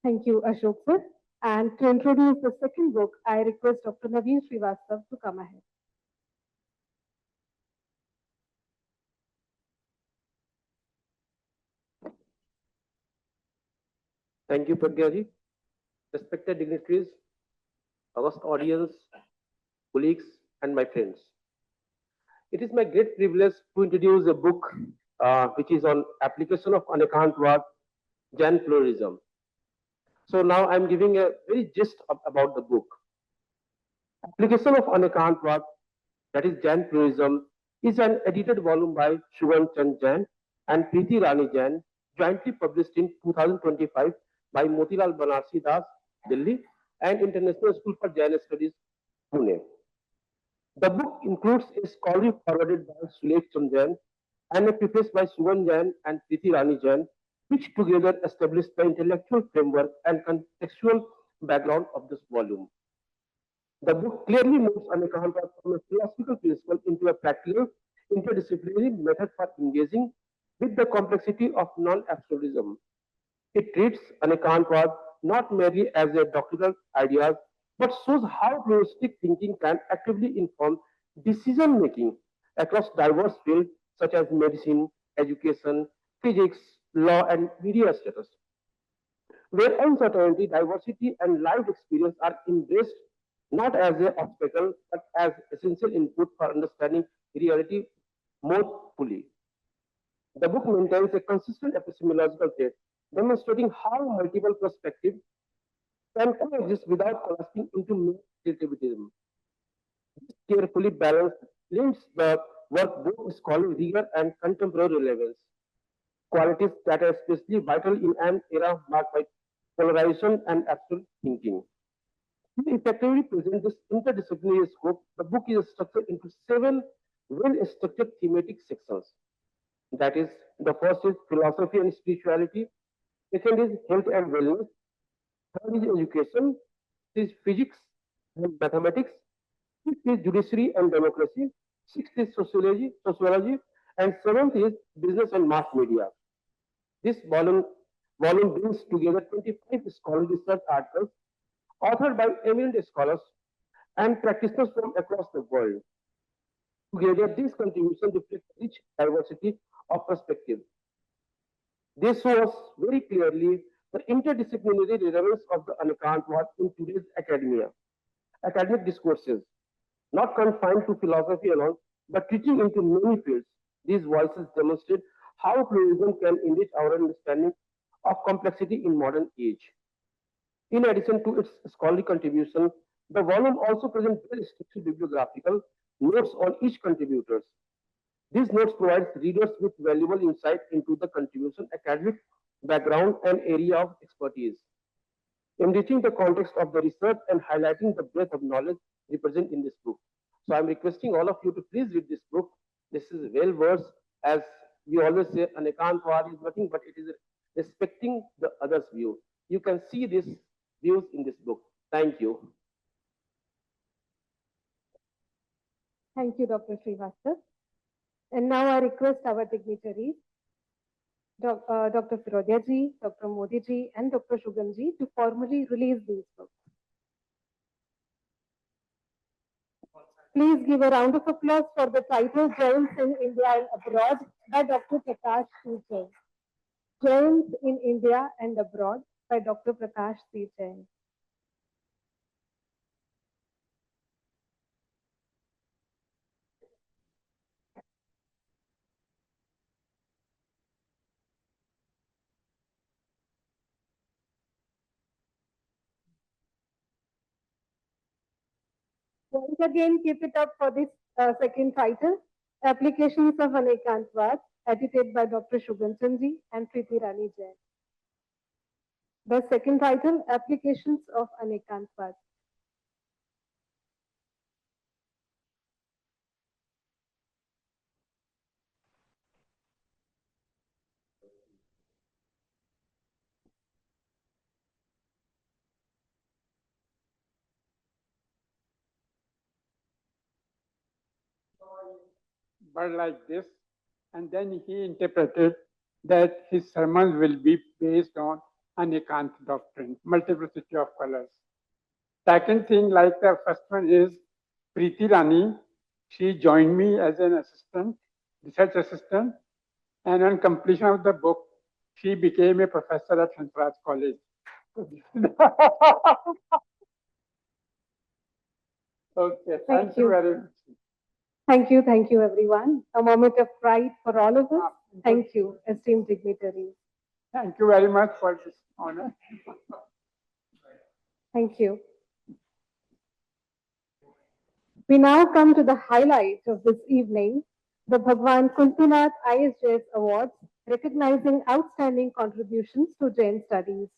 Thank you, Ashok sir. And to introduce the second book, I request Dr. Naveen Srivastav to come ahead. Thank you, Pragyaji. Respected dignitaries, august audience, colleagues, and my friends. It is my great privilege to introduce a book which is on application of Anekantwad, Jain pluralism. So now I'm giving a very gist about the book. Application of Anekantwad, that is Jain pluralism, is an edited volume by Shugan Chand Jain and Preeti Rani Jain, jointly published in 2025 by Motilal Banarsi Das, Delhi, and International School for Jain Studies, Pune. The book includes a scholarly forwarded by Sulekh Chand Jain and a preface by Sugan Jain and Preeti Rani Jain, which together established the intellectual framework and contextual background of this volume. The book clearly moves on account of from a philosophical principle into a practical, interdisciplinary method for engaging with the complexity of non-absolutism. It treats Anekantwad not merely as a doctrinal idea, but shows how pluralistic thinking can actively inform decision making across diverse fields such as medicine, education, physics, law, and media status. where uncertainty, diversity, and lived experience are embraced not as an obstacle but as essential input for understanding reality more fully. The book maintains a consistent epistemological thread, demonstrating how multiple perspectives can coexist without collapsing into mere relativism. This carefully balanced lends the work both scholarly rigor and contemporary relevance, qualities that are especially vital in an era marked by polarization and absolute thinking. To effectively present this interdisciplinary scope, the book is structured into seven well-structured thematic sections. That is, the first is philosophy and spirituality, second is health and wellness, third is education, fifth is physics and mathematics, fifth is judiciary and democracy, sixth is sociology, and seventh is business and mass media. This volume brings together 25 scholarly research articles authored by eminent scholars and practitioners from across the world. Together, these contributions reflect rich diversity of perspective. This shows very clearly the interdisciplinary relevance of the Anekantwad in today's academic discourses, not confined to philosophy alone, but reaching into many fields. These voices demonstrate how pluralism can enrich our understanding of complexity in modern age. In addition to its scholarly contribution, the volume also presents well-structured bibliographical notes on each contributor. These notes provide readers with valuable insight into the contribution, academic background, and area of expertise, enriching the context of the research and highlighting the breadth of knowledge represented in this book. So I'm requesting all of you to please read this book. This is well versed, as we always say, an ekantwad is nothing but it is respecting the other's view. You can see these views in this book. Thank you. Thank you, Dr. Srivastav. And now I request our dignitaries, Dr. Firodia ji, Dr. Modi ji, and Dr. Shugam ji to formally release these books. Please give a round of applause for the title Jains in India and Abroad by Dr. Prakash C. Jain. Jains in India and Abroad by Dr. Prakash C. Jain. Once again, keep it up for this second title, Applications of Anekantwad, edited by Dr. Shugam Chandji and Preeti Rani Jain. The second title, Applications of Anekantwad. But like this, and then he interpreted that his sermons will be based on Anekant doctrine, multiplicity of colors. Second thing, like the first one, is Preeti Rani. She joined me as an assistant, research assistant, and on completion of the book, she became a professor at Hansraj College. Okay, thank you very much. Thank you, everyone. A moment of pride for all of us. Thank you, esteemed dignitaries. Thank you very much for this honor. Thank you. We now come to the highlight of this evening, the Bhagwan Kunthunath ISJS Awards, recognizing outstanding contributions to Jain studies.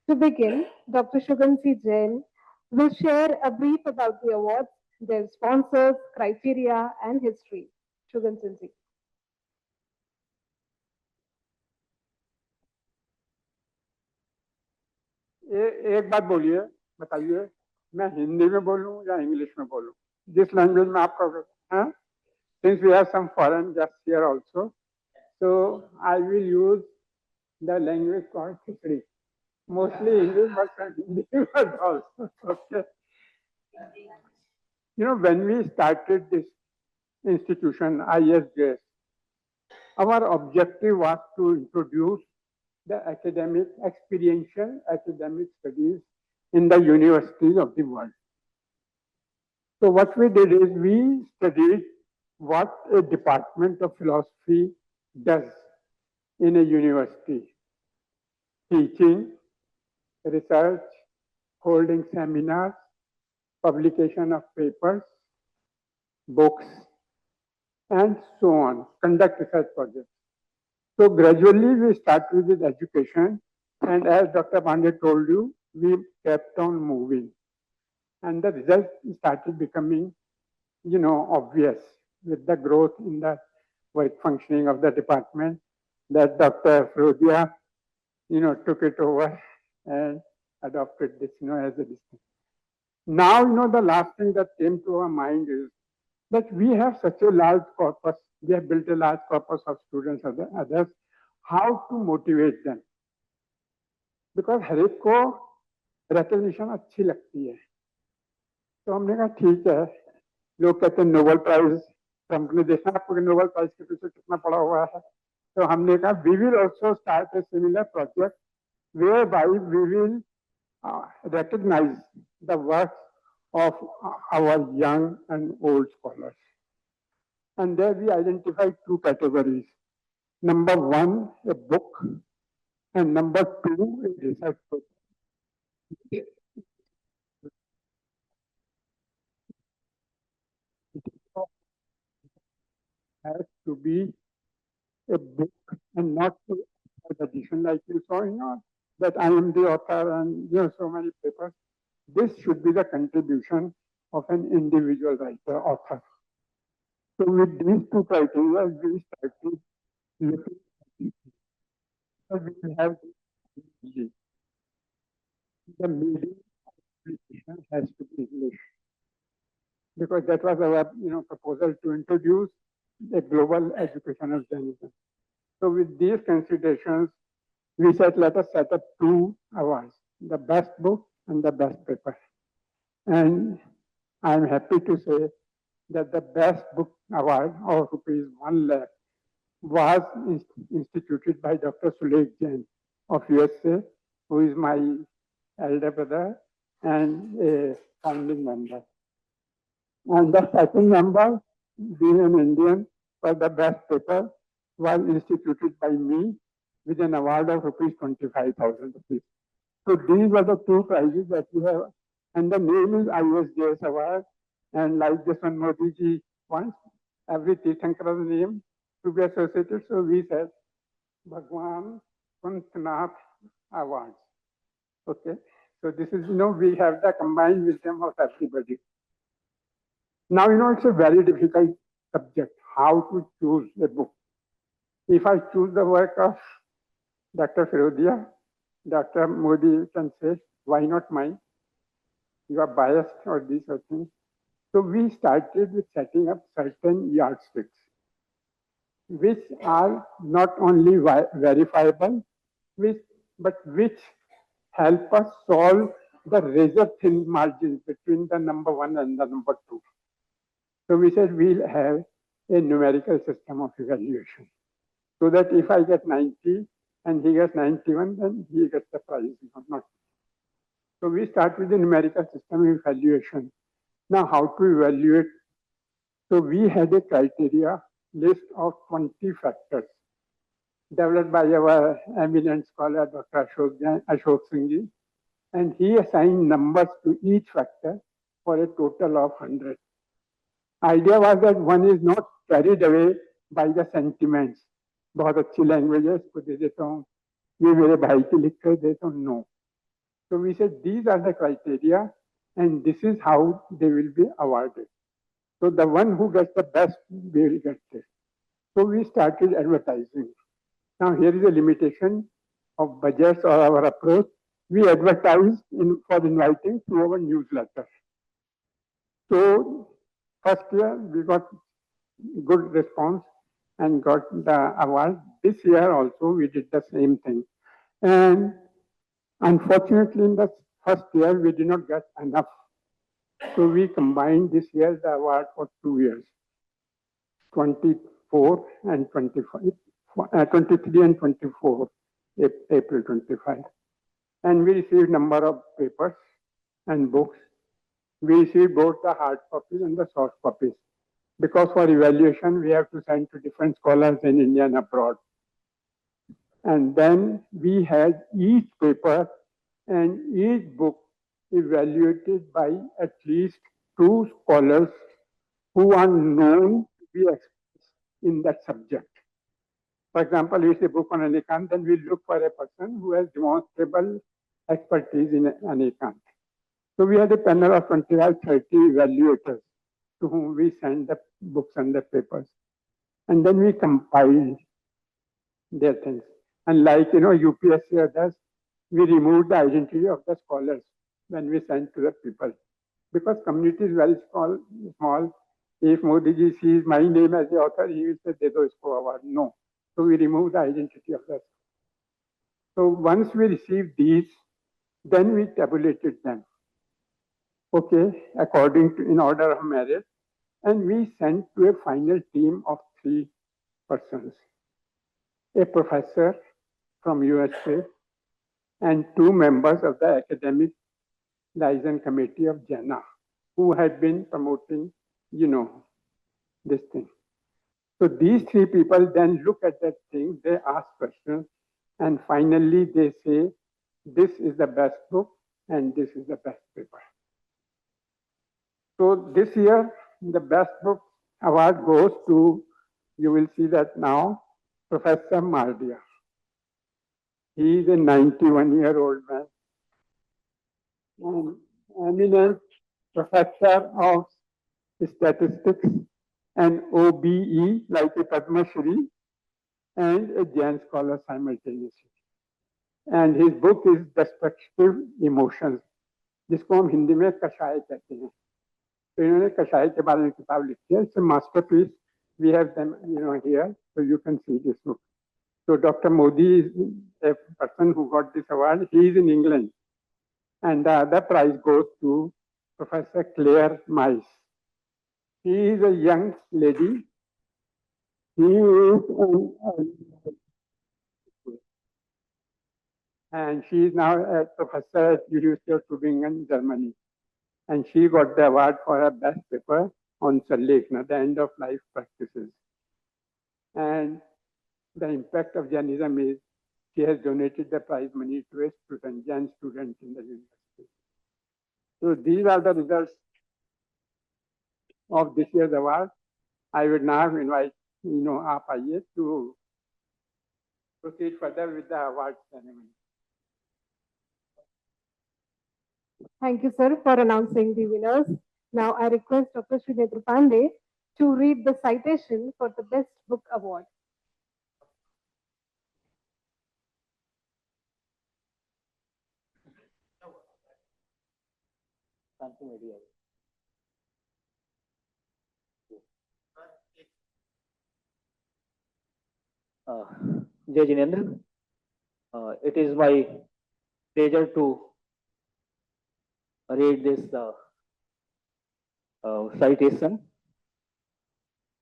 To begin, Dr. Shugansi Jain will share a brief about the awards, their sponsors, criteria, and history. Shugansi ji. एक बात बोलिए, बताइए, मैं हिंदी में बोलूं या English में बोलूं? जिस लैंग्वेज में आपका हाँ? Since we have some foreign guests here also, so I will use the language called Khichdi. Mostly English, but Hindi also. Okay. You know, when we started this institution, ISJS, our objective was to introduce the academic, experiential academic studies in the universities of the world. So what we did is we studied what a department of philosophy does in a university. Teaching, research, holding seminars, publication of papers, books, and so on, conduct research projects. So gradually we started with education, and as Dr. Pandey told you, we kept on moving. And the results started becoming, obvious with the growth in the work functioning of the department that Dr. Frodia, took it over and adopted this, as a business. Now, the last thing that came to our mind is that we have such a large corpus. We have built a large corpus of students and others. How to motivate them? Because हर एक को recognition अच्छी लगती है. तो हमने कहा ठीक है. लोग कहते हैं नोबेल प्राइज, कंपनी देखना आपको नोबेल प्राइज के पीछे कितना पड़ा हुआ है. तो हमने कहा we will also start a similar project whereby we will recognize the work of our young and old scholars. And there we identified two categories. Number one, a book, and number two, a research book. It has to be a book and not an edition like you saw, that I am the author and so many papers. This should be the contribution of an individual writer, author. So with these two criteria, we started looking at we will have the medium application has to be English, because that was our proposal to introduce a global educational journalism. So with these considerations, we said let us set up two awards, the best book and the best paper. And I'm happy to say that the best book award of rupees 1 lakh was instituted by Dr. Suleik Jain of USA, who is my elder brother and a founding member. And the second member, being an Indian, for the best paper was instituted by me with an award of rupees 25,000 rupees. So these were the two prizes that we have, and the name is ISJS award. And like this one Modi ji wants every Tirthankar's name to be associated. So we said Bhagwan, Kunthunath awards. Okay. So this is, we have the combined wisdom of everybody. Now, it's a very difficult subject, how to choose a book. If I choose the work of Dr. Firodia, Dr. Modi can say, why not mine? You are biased or these or things. So we started with setting up certain yardsticks, which are not only verifiable, but which help us solve the razor thin margins between the number one and the number two. So we said we'll have a numerical system of evaluation, so that if I get 90 and he gets 91, then he gets the prize, not. So we start with the numerical system of evaluation. Now, how to evaluate? So we had a criteria list of 20 factors developed by our eminent scholar, Dr. Ashok Singh, and he assigned numbers to each factor for a total of 100. Idea was that one is not carried away by the sentiments. बहुत अच्छी language है, इसको दे देता हूँ, ये मेरे भाई की लिख कर देता हूँ, no. So we said these are the criteria, and this is how they will be awarded. So the one who gets the best will get this. So we started advertising. Now here is a limitation of budgets or our approach. We advertise for inviting to our newsletter. So first year we got good response and got the award. This year also we did the same thing. And unfortunately in the first year we did not get enough. So we combined this year the award for 2 years, 24 and 25, 23 and 24. April 25. And we received number of papers and books. We received both the hard copies and the soft copies. Because for evaluation, we have to send to different scholars in India and abroad. And then we had each paper and each book evaluated by at least 2 scholars who are known to be experts in that subject. For example, we say book on Anikant, then we look for a person who has demonstrable expertise in Anikant. So we had a panel of 25, 30 evaluators to whom we send the books and the papers. And then we compiled their things. And like, UPSC others, we removed the identity of the scholars when we sent to the people. Because community is very small. If Modi ji sees my name as the author, he will say, "De do isko award." No. So we remove the identity of that. So once we received these, then we tabulated them. Okay, in order of merit, and we sent to a final team of 3 persons. A professor from USA and 2 members of the academic liaison committee of JANA, who had been promoting, this thing. So these 3 people then look at that thing, they ask questions, and finally they say, this is the best book and this is the best paper. So this year, the best book award goes to, you will see that now, Professor Mardia. He is a 91-year-old man, an eminent professor of statistics and OBE, like a Padma Shri, and a Jain scholar simultaneously. And his book is Destructive Emotions, जिसको हम हिंदी में कषाय कहते हैं. तो इन्होंने कषाय के बारे में किताब लिखी है. It's a masterpiece. We have them, here, so you can see this book. So Dr. Modi is a person who got this award. He is in England. And the other prize goes to Professor Claire Mice. She is a young lady. She is and she is now a professor at University of Tübingen, Germany. And she got the award for her best paper on Sallekna, the end of life practices. And the impact of Jainism is she has donated the prize money to a student, Jain student in the university. So these are the results of this year's award. I would now invite, Aap Aiye to proceed further with the award ceremony. Thank you, sir, for announcing the winners. Now I request Dr. Srinedra Pandey to read the citation for the Best Book Award. Jai Jinendra, it is my pleasure to read this citation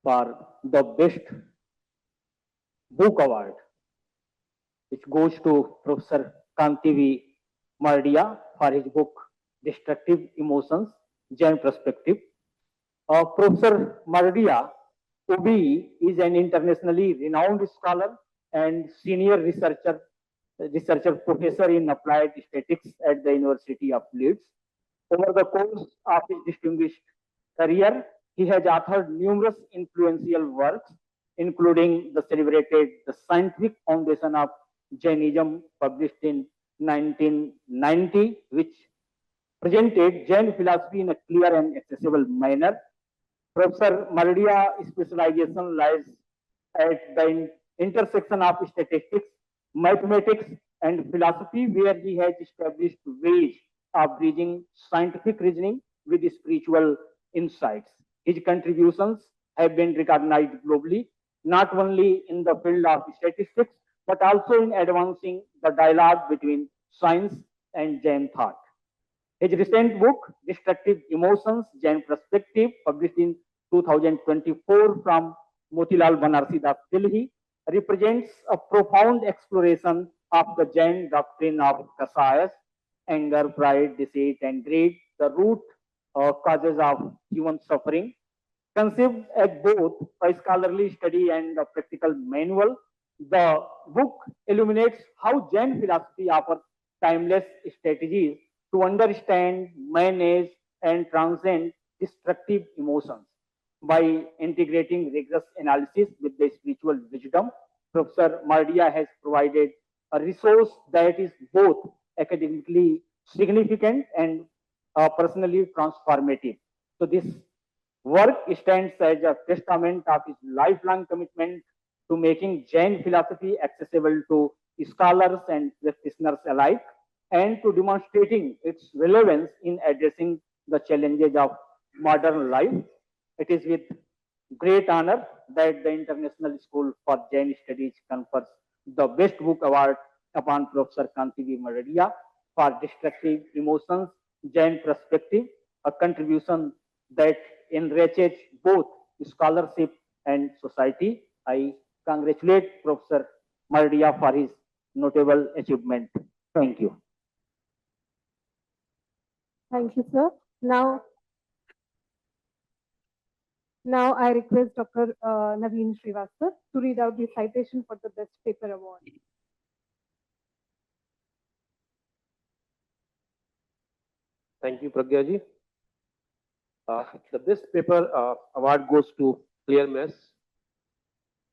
for the Best Book Award, which goes to Professor Kanti V. Mardia for his book Destructive Emotions, Jain Perspective. Professor Mardia, OBE, is an internationally renowned scholar and senior researcher professor in applied statistics at the University of Leeds. Over the course of his distinguished career, he has authored numerous influential works, including the celebrated The Scientific Foundation of Jainism, published in 1990, which presented Jain philosophy in a clear and accessible manner. Professor Mardia's specialization lies at the intersection of statistics, mathematics, and philosophy, where he has established ways of bridging scientific reasoning with spiritual insights. His contributions have been recognized globally, not only in the field of statistics, but also in advancing the dialogue between science and Jain thought. His recent book, Destructive Emotions, Jain Perspective, published in 2024 from Motilal Banarsi Das, Delhi, represents a profound exploration of the Jain doctrine of Kasayas, anger, pride, deceit, and greed, the root causes of human suffering. Conceived as both a scholarly study and a practical manual, the book illuminates how Jain philosophy offers timeless strategies to understand, manage, and transcend destructive emotions. By integrating rigorous analysis with the spiritual wisdom, Professor Mardia has provided a resource that is both academically significant and personally transformative. So this work stands as a testament of his lifelong commitment to making Jain philosophy accessible to scholars and practitioners alike, and to demonstrating its relevance in addressing the challenges of modern life. It is with great honor that the International School for Jain Studies confers the Best Book Award upon Professor Kanti V. Maradia for Destructive Emotions, Jain Perspective, a contribution that enriches both scholarship and society. I congratulate Professor Maradia for his notable achievement. Thank you. Thank you, sir. Now I request Dr. Naveen Srivastava to read out the citation for the Best Paper Award. Thank you, Pragya ji. The best paper award goes to Clear Mess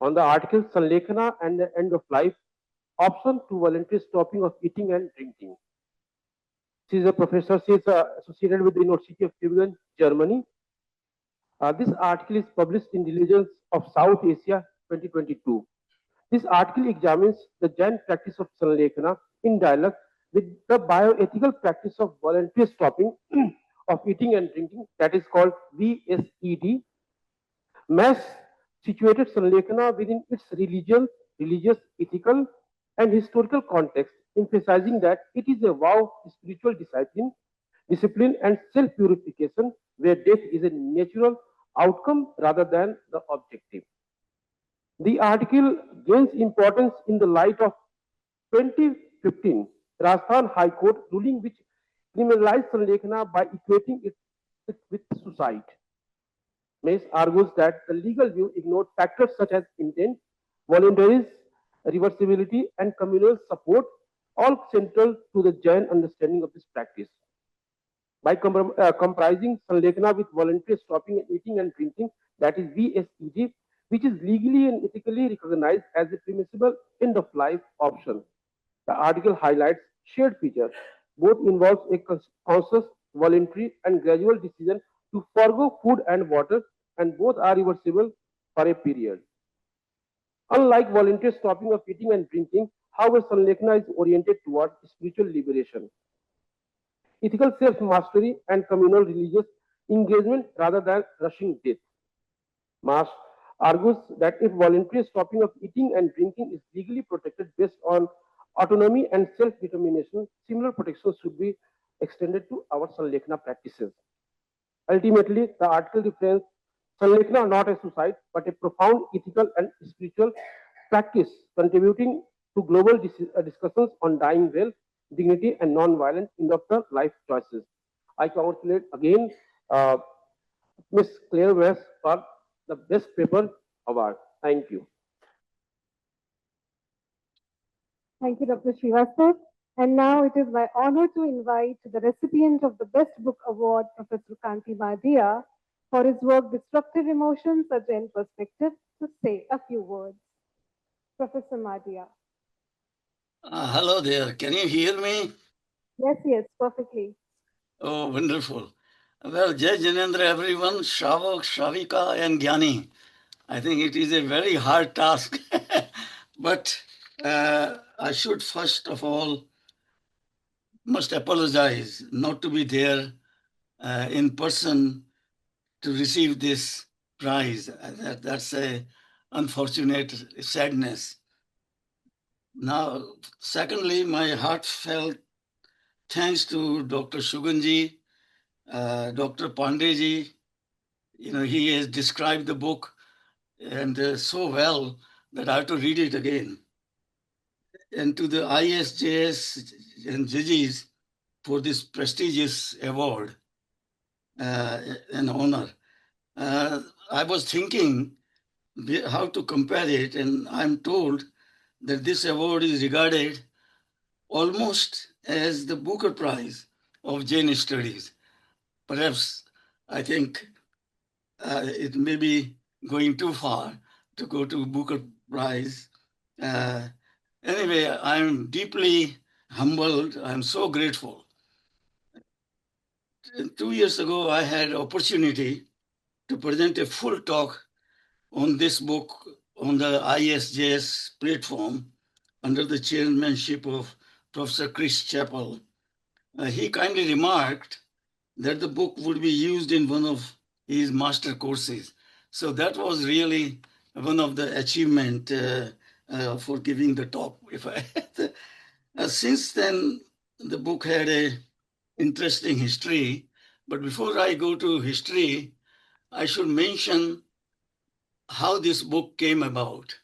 on the article Sanlekhana and the End of Life, option to voluntary stopping of eating and drinking. She is a professor. She is associated with the University of Tübingen, Germany. This article is published in Diligence of South Asia 2022. This article examines the Jain practice of Sanlekhana in dialogue with the bioethical practice of voluntary stopping of eating and drinking, that is called VSED. Mass situated Sanlekhana within its religious, ethical, and historical context, emphasizing that it is a vow of spiritual discipline and self-purification, where death is a natural outcome rather than the objective. The article gains importance in the light of 2015 Rajasthan High Court ruling which criminalized Sanlekhana by equating it with suicide. Mace argues that the legal view ignored factors such as intent, voluntarism, reversibility, and communal support, all central to the Jain understanding of this practice. By comprising Sanlekhana with voluntary stopping and eating and drinking, that is VSED, which is legally and ethically recognized as a permissible end-of-life option. The article highlights shared features. Both involves a conscious, voluntary, and gradual decision to forego food and water, and both are reversible for a period. Unlike voluntary stopping of eating and drinking, however, Sanlekhana is oriented towards spiritual liberation, ethical self-mastery, and communal religious engagement rather than rushing death. Marsh argues that if voluntary stopping of eating and drinking is legally protected based on autonomy and self-determination, similar protections should be extended to our Sanlekhana practices. Ultimately, the article refrains Sanlekhana not a suicide, but a profound ethical and spiritual practice contributing to global discussions on dying well, dignity, and non-violent end-of-the-life choices. I congratulate again Ms. Claire West for the Best Paper Award. Thank you. Thank you, Dr. Srivastava. And now it is my honor to invite the recipient of the Best Book Award, Professor Kanti Madia, for his work Destructive Emotions, a Jain Perspective, to say a few words. Professor Madia. Hello there. Can you hear me? Yes, perfectly. Oh, wonderful. Well, Jai Janendra, everyone, Shravak, Shravika, and Gyani. I think it is a very hard task. But I should first of all must apologize not to be there in person to receive this prize. That's a unfortunate sadness. Now, secondly, my heartfelt thanks to Dr. Shuganji, Dr. Pandeyji. He has described the book and so well that I have to read it again. and to the ISJS and judges for this prestigious award and honor. I was thinking how to compare it, and I'm told that this award is regarded almost as the Booker Prize of Jain studies. Perhaps I think it may be going too far to go to Booker Prize. Anyway, I'm deeply humbled. I'm so grateful. 2 years ago, I had opportunity to present a full talk on this book on the ISJS platform under the chairmanship of Professor Chris Chappell. He kindly remarked that the book would be used in one of his master courses. So that was really one of the achievement for giving the talk. If I since then, the book had a interesting history. But before I go to history, I should mention how this book came about.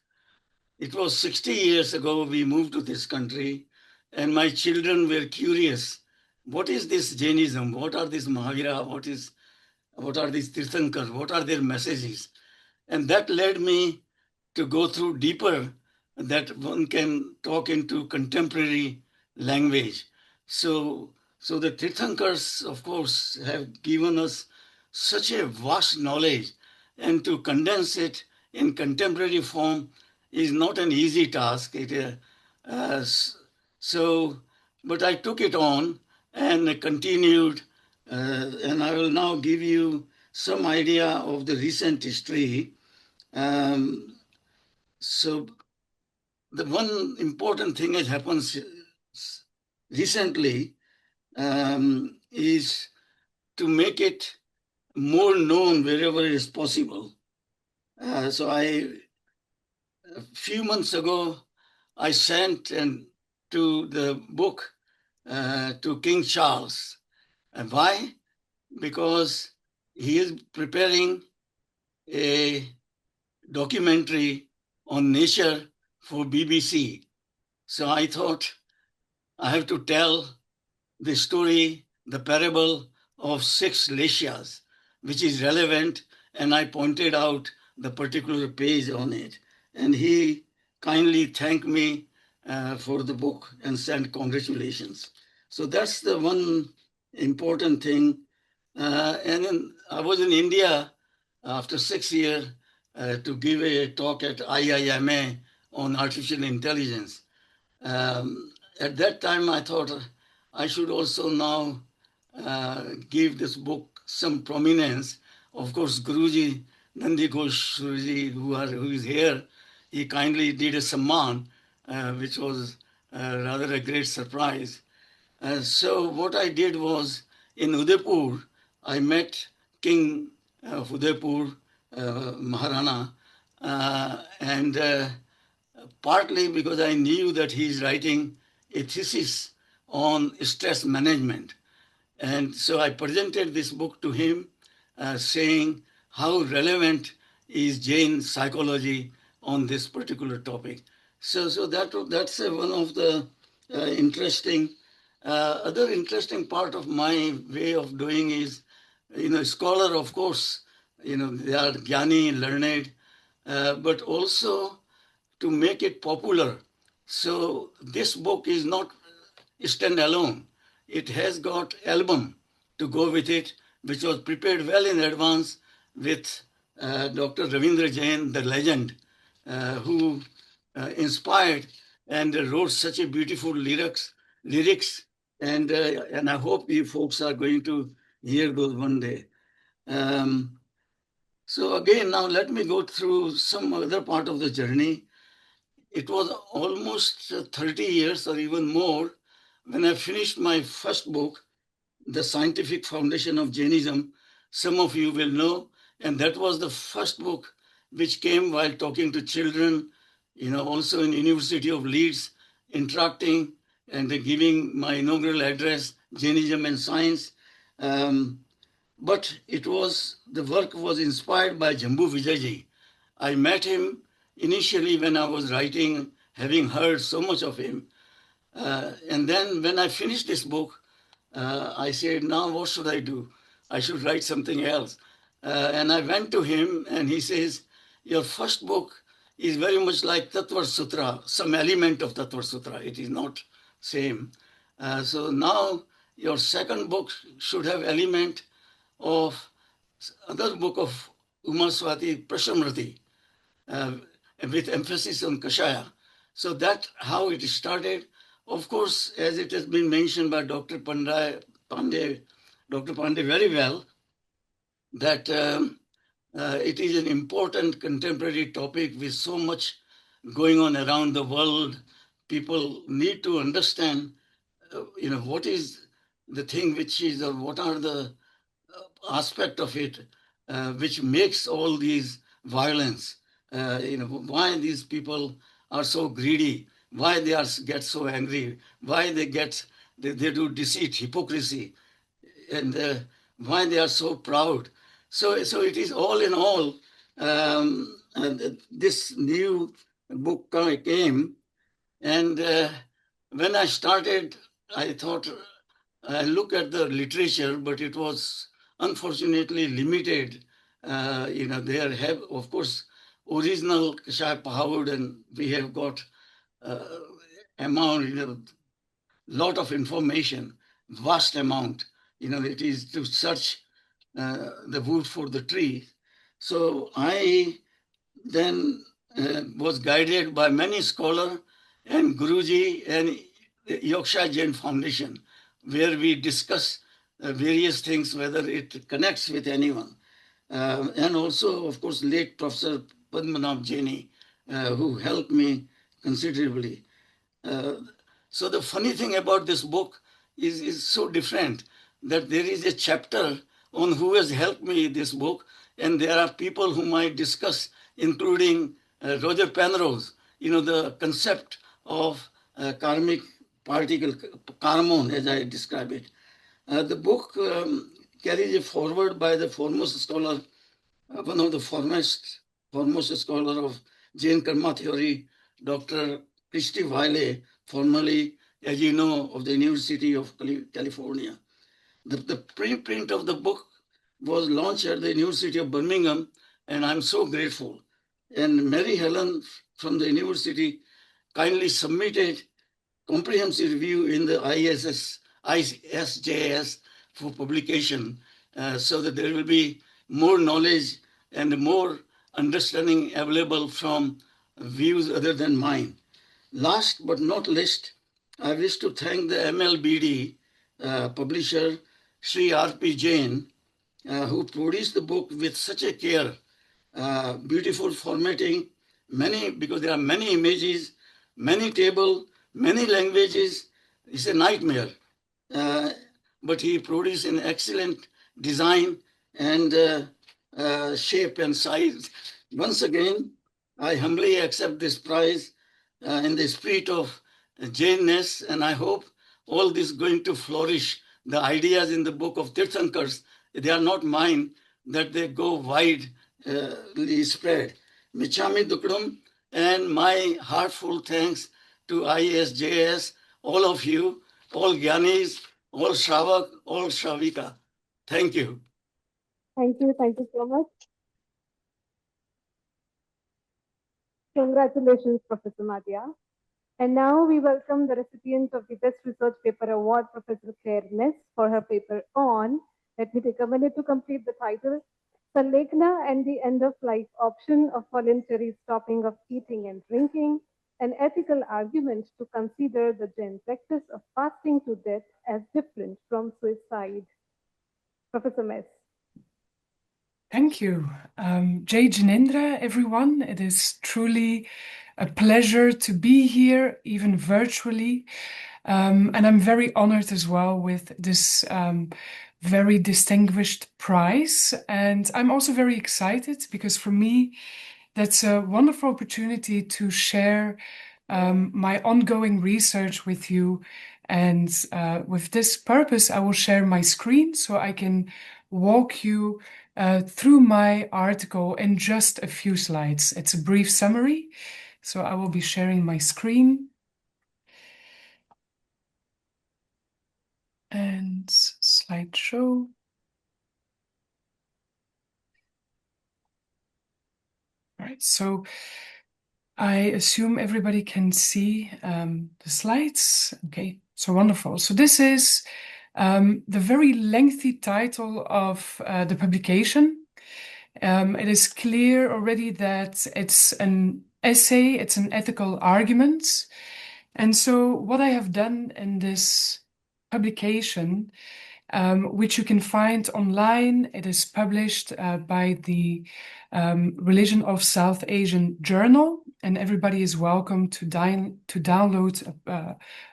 It was 60 years ago we moved to this country, and my children were curious. What is this Jainism? What are these Mahavira? What are these Tirthankar? What are their messages? And that led me to go through deeper that one can talk into contemporary language. So the Tirthankars, of course, have given us such a vast knowledge, and to condense it in contemporary form is not an easy task. So, but I took it on and continued, and I will now give you some idea of the recent history. So the one important thing that happens recently is to make it more known wherever it is possible. A few months ago, I sent to the book to King Charles. And why? Because he is preparing a documentary on nature for BBC. So I thought I have to tell the story, the parable of 6 Leshias, which is relevant, and I pointed out the particular page on it. And he kindly thanked me for the book and sent congratulations. So that's the one important thing. And then I was in India after 6 years to give a talk at IIMA on artificial intelligence. At that time, I thought I should also now give this book some prominence. Of course, Guruji, Nandi Ghosh Guruji, who is here, he kindly did a samman, which was rather a great surprise. So what I did was, in Udaipur, I met King of Udaipur, Maharana, and partly because I knew that he is writing a thesis on stress management. And so I presented this book to him, saying how relevant is Jain psychology on this particular topic. So that's one of the interesting. Other interesting part of my way of doing is, scholar, of course, they are jnani, learned, but also to make it popular. So this book is not stand alone. It has got album to go with it, which was prepared well in advance with Dr. Ravindra Jain, the legend, who inspired and wrote such a beautiful lyrics, and I hope you folks are going to hear those one day. So again, now let me go through some other part of the journey. It was almost 30 years or even more when I finished my first book, The Scientific Foundation of Jainism. Some of you will know, and that was the first book which came while talking to children, also in University of Leeds, interacting and giving my inaugural address, Jainism and Science. But the work was inspired by Jambu Vijayji. I met him initially when I was writing having heard so much of him. And then when I finished this book, I said, now what should I do? I should write something else. And I went to him and he says, your first book is very much like Tattva Sutra, some element of Tattva Sutra. It is not same. So now your second book should have element of another book of Uma Swati Prashamrati, with emphasis on Kashaya. So that's how it started. Of course, as it has been mentioned by Dr. Pandey very well, that it is an important contemporary topic with so much going on around the world. People need to understand, what is the thing which is, or what are the aspect of it which makes all these violence. Why these people are so greedy, why they get so angry, why they do deceit, hypocrisy, and why they are so proud. So it is all in all. And this new book came, and when I started, I thought I look at the literature, but it was unfortunately limited. There have, of course, original Kashai Pahaud, and we have got lot of information, vast amount. It is to search the wood for the tree. So I then was guided by many scholars and Guruji and Yoksha Jain Foundation, where we discuss various things, whether it connects with anyone. And also, of course, late Professor Padmanabh Jaini, who helped me considerably. So the funny thing about this book is so different, that there is a chapter on who has helped me in this book, and there are people whom I discuss, including Roger Penrose, the concept of karmic particle, karmon, as I describe it. The book carries a foreword by the foremost scholar, one of the foremost scholar of Jain Karma theory, Dr. Christy Wiley, formerly, as you know, of the University of California. The preprint of the book was launched at the University of Birmingham, and I'm so grateful. And Mary Helen from the university kindly submitted comprehensive review in the ISJS for publication, so that there will be more knowledge and more understanding available from views other than mine. Last but not least, I wish to thank the MLBD publisher, Sri R.P. Jain, who produced the book with such a care, beautiful formatting, because there are many images, many tables, many languages. It's a nightmare. But he produced an excellent design and shape and size. Once again, I humbly accept this prize in the spirit of Jainness, and I hope all this is going to flourish. The ideas in the book of Tirthankars, they are not mine, that they go widely spread. Michami Dukdum, and my heartful thanks to ISJS, all of you, all Gyanis, all Shravak, all Shravika. Thank you. Thank you so much. Congratulations, Professor Madhya. And now we welcome the recipient of the Best Research Paper Award, Professor Claire Ness, for her paper on, let me take a minute to complete the title, Sanlekhna and the End-of-Life Option of Voluntary Stopping of Eating and Drinking, an ethical argument to consider the Jain practice of fasting to death as different from suicide. Professor Mess. Thank you. Jai Jinendra, everyone. It is truly a pleasure to be here, even virtually. And I'm very honored as well with this very distinguished prize. And I'm also very excited because for me, that's a wonderful opportunity to share my ongoing research with you. And with this purpose, I will share my screen so I can walk you through my article in just a few slides. It's a brief summary. So I will be sharing my screen. And slideshow. All right, so I assume everybody can see the slides. Okay, so wonderful. So this is the very lengthy title of the publication. It is clear already that it's an essay, it's an ethical argument. And so what I have done in this publication, which you can find online, it is published by the Religion of South Asian Journal, and everybody is welcome to download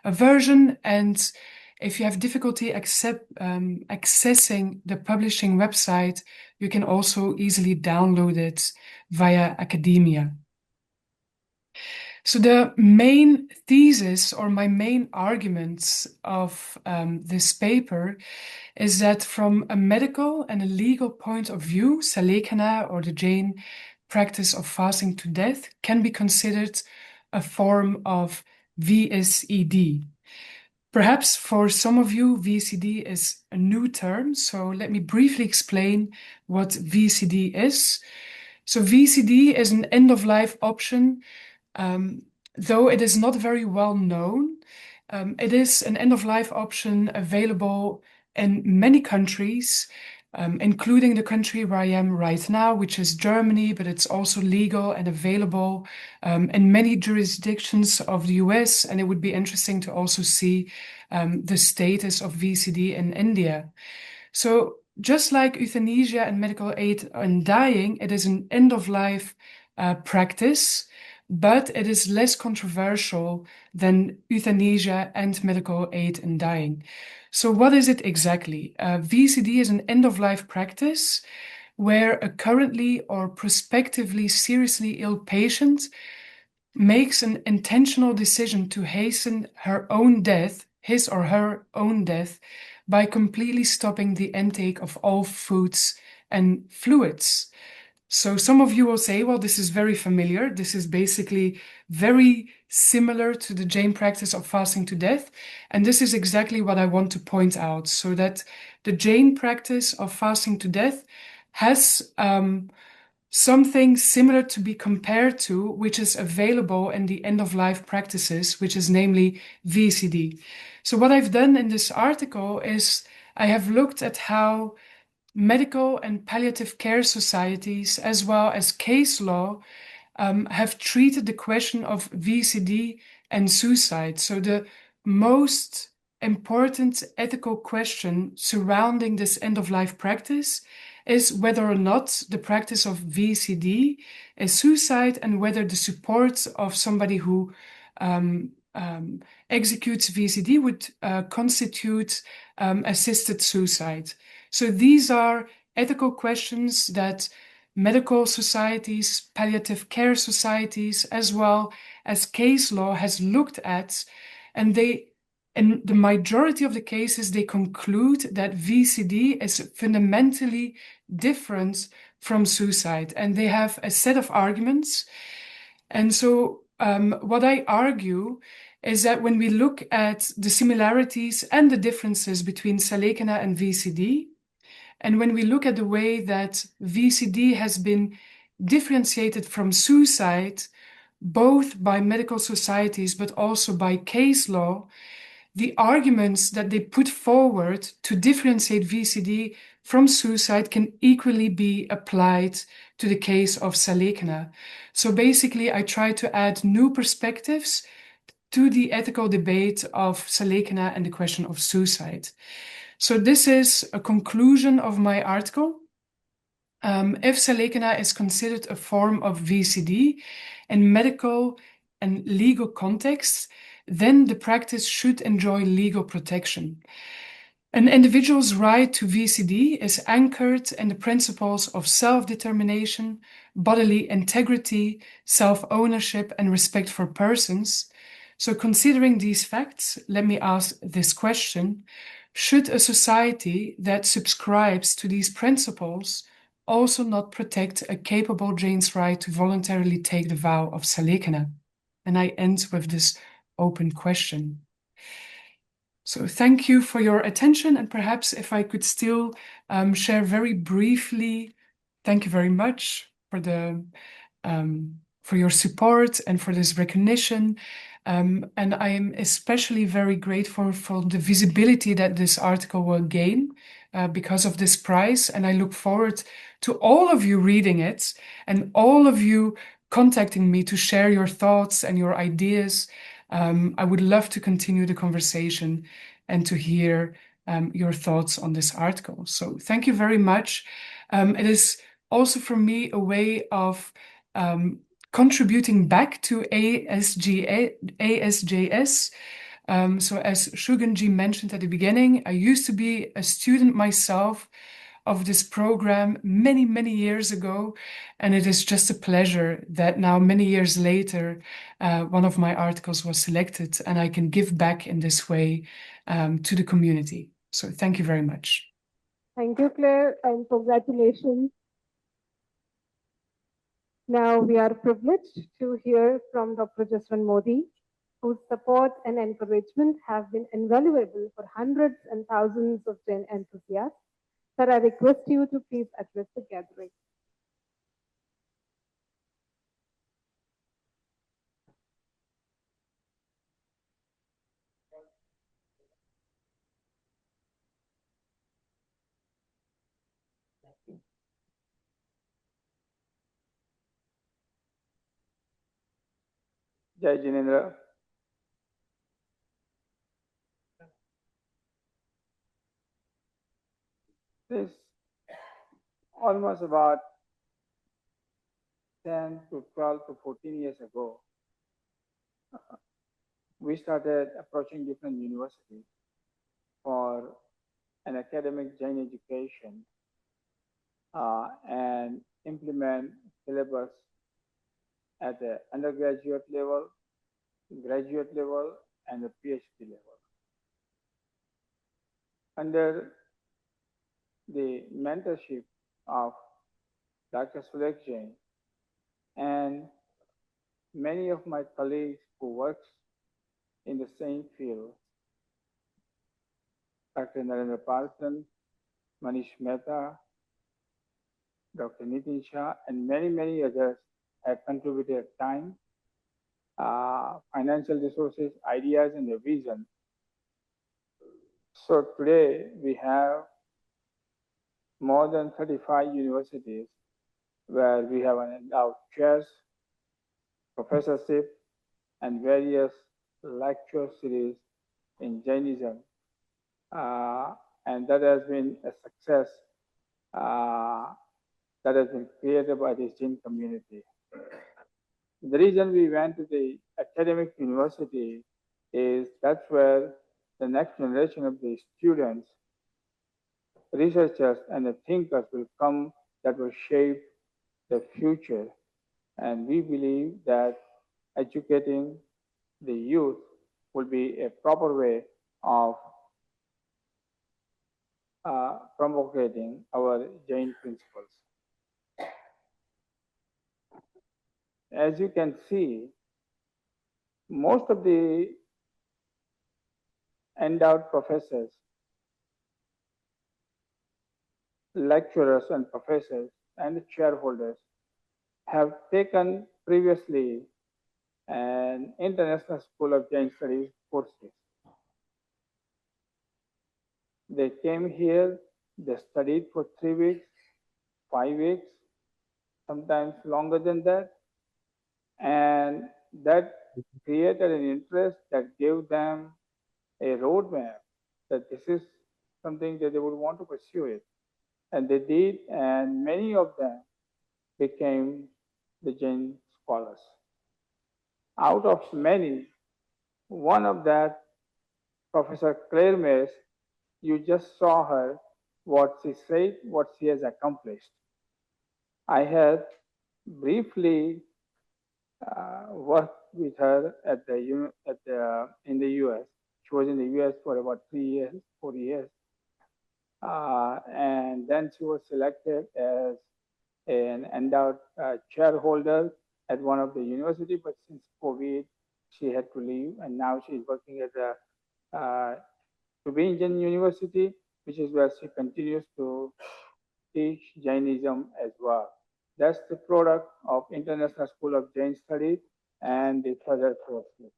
a version. And if you have difficulty accessing the publishing website, you can also easily download it via academia. So the main thesis or my main arguments of this paper is that from a medical and a legal point of view, Salekana, or the Jain practice of fasting to death, can be considered a form of VSED. Perhaps for some of you, VCD is a new term, so let me briefly explain what VCD is. So VCD is an end-of-life option, though it is not very well known. It is an end-of-life option available in many countries, including the country where I am right now, which is Germany, but it's also legal and available in many jurisdictions of the US, and it would be interesting to also see the status of VCD in India. So just like euthanasia and medical aid in dying, it is an end-of-life practice, but it is less controversial than euthanasia and medical aid in dying. So what is it exactly? VCD is an end-of-life practice where a currently or prospectively seriously ill patient makes an intentional decision to hasten her own death, his or her own death, by completely stopping the intake of all foods and fluids. So some of you will say, well, this is very familiar. This is basically very similar to the Jain practice of fasting to death. And this is exactly what I want to point out, so that the Jain practice of fasting to death has something similar to be compared to, which is available in the end-of-life practices, which is namely VCD. So what I've done in this article is I have looked at how medical and palliative care societies, as well as case law, have treated the question of VCD and suicide. So the most important ethical question surrounding this end-of-life practice is whether or not the practice of VCD is suicide, and whether the support of somebody who executes VCD would constitute assisted suicide. So these are ethical questions that medical societies, palliative care societies, as well as case law has looked at, and in the majority of the cases, they conclude that VCD is fundamentally different from suicide, and they have a set of arguments. And so what I argue is that when we look at the similarities and the differences between Salekana and VCD, and when we look at the way that VCD has been differentiated from suicide, both by medical societies but also by case law, the arguments that they put forward to differentiate VCD from suicide can equally be applied to the case of Salekana. So basically, I try to add new perspectives to the ethical debate of Salekana and the question of suicide. So this is a conclusion of my article. If Salekana is considered a form of VCD in medical and legal contexts, then the practice should enjoy legal protection. An individual's right to VCD is anchored in the principles of self-determination, bodily integrity, self-ownership, and respect for persons. So considering these facts, let me ask this question: should a society that subscribes to these principles also not protect a capable Jain's right to voluntarily take the vow of Salekana? And I end with this open question. So thank you for your attention, and perhaps if I could still share very briefly, thank you very much for your support and for this recognition. And I am especially very grateful for the visibility that this article will gain because of this prize. And I look forward to all of you reading it and all of you contacting me to share your thoughts and your ideas. I would love to continue the conversation and to hear your thoughts on this article. So thank you very much. It is also for me a way of contributing back to ASJS. So as Shugenji mentioned at the beginning, I used to be a student myself of this program many, many years ago. And it is just a pleasure that now, many years later, one of my articles was selected and I can give back in this way to the community. So thank you very much. Thank you, Claire, and congratulations. Now we are privileged to hear from Dr. Jaswant Modi, whose support and encouragement have been invaluable for hundreds and thousands of Jain enthusiasts. Sir, I request you to please address the gathering. Jai Jinendra. This almost about 10 to 12 to 14 years ago, we started approaching different universities for an academic Jain education and implement syllabus at the undergraduate level, graduate level, and the PhD level. Under the mentorship of Dr. Sulek Jain and many of my colleagues who works in the same field, Dr. Narendra Parsan, Manish Mehta, Dr. Nitin Shah, and many, many others have contributed time, financial resources, ideas, and a vision. So today we have more than 35 universities where we have endowed chairs, professorship, and various lecture series in Jainism. And that has been a success that has been created by this Jain community. The reason we went to the academic university is that's where the next generation of the students, researchers, and the thinkers will come that will shape the future. And we believe that educating the youth will be a proper way of promulgating our Jain principles. As you can see, most of the endowed professors, lecturers and professors and shareholders have taken previously an International School of Jain Studies courses. They came here, they studied for 3 weeks, 5 weeks, sometimes longer than that, and that created an interest that gave them a roadmap that this is something that they would want to pursue it. And they did, and many of them became the Jain scholars. Out of many, one of that, Professor Claire Mays, you just saw her, what she said, what she has accomplished. I had briefly worked with her in the US. She was in the US for about 3 years, 4 years. And then she was selected as an endowed shareholder at one of the university, but since COVID, she had to leave, and now she is working at the Tübingen University, which is where she continues to teach Jainism as well. That's the product of International School of Jain Studies and the further courses.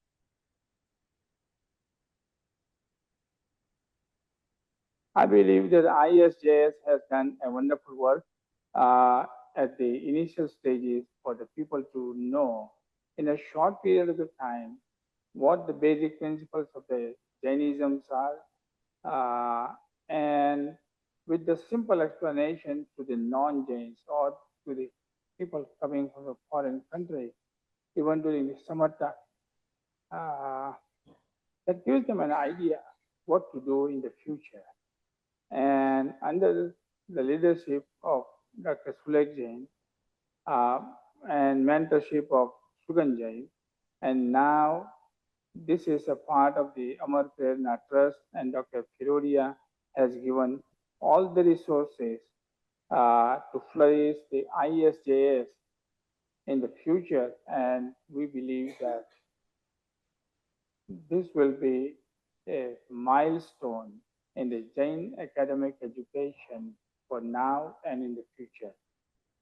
I believe that ISJS has done a wonderful work at the initial stages for the people to know in a short period of time what the basic principles of the Jainisms are, and with the simple explanation to the non-Jains or to the people coming from a foreign country, even during the summertime, that gives them an idea what to do in the future. And under the leadership of Dr. Sulek Jain and mentorship of Sugan Jain, and now this is a part of the Amar Prerna Trust, and Dr. Firodia has given all the resources to flourish the ISJS in the future, and we believe that this will be a milestone in the Jain academic education for now and in the future.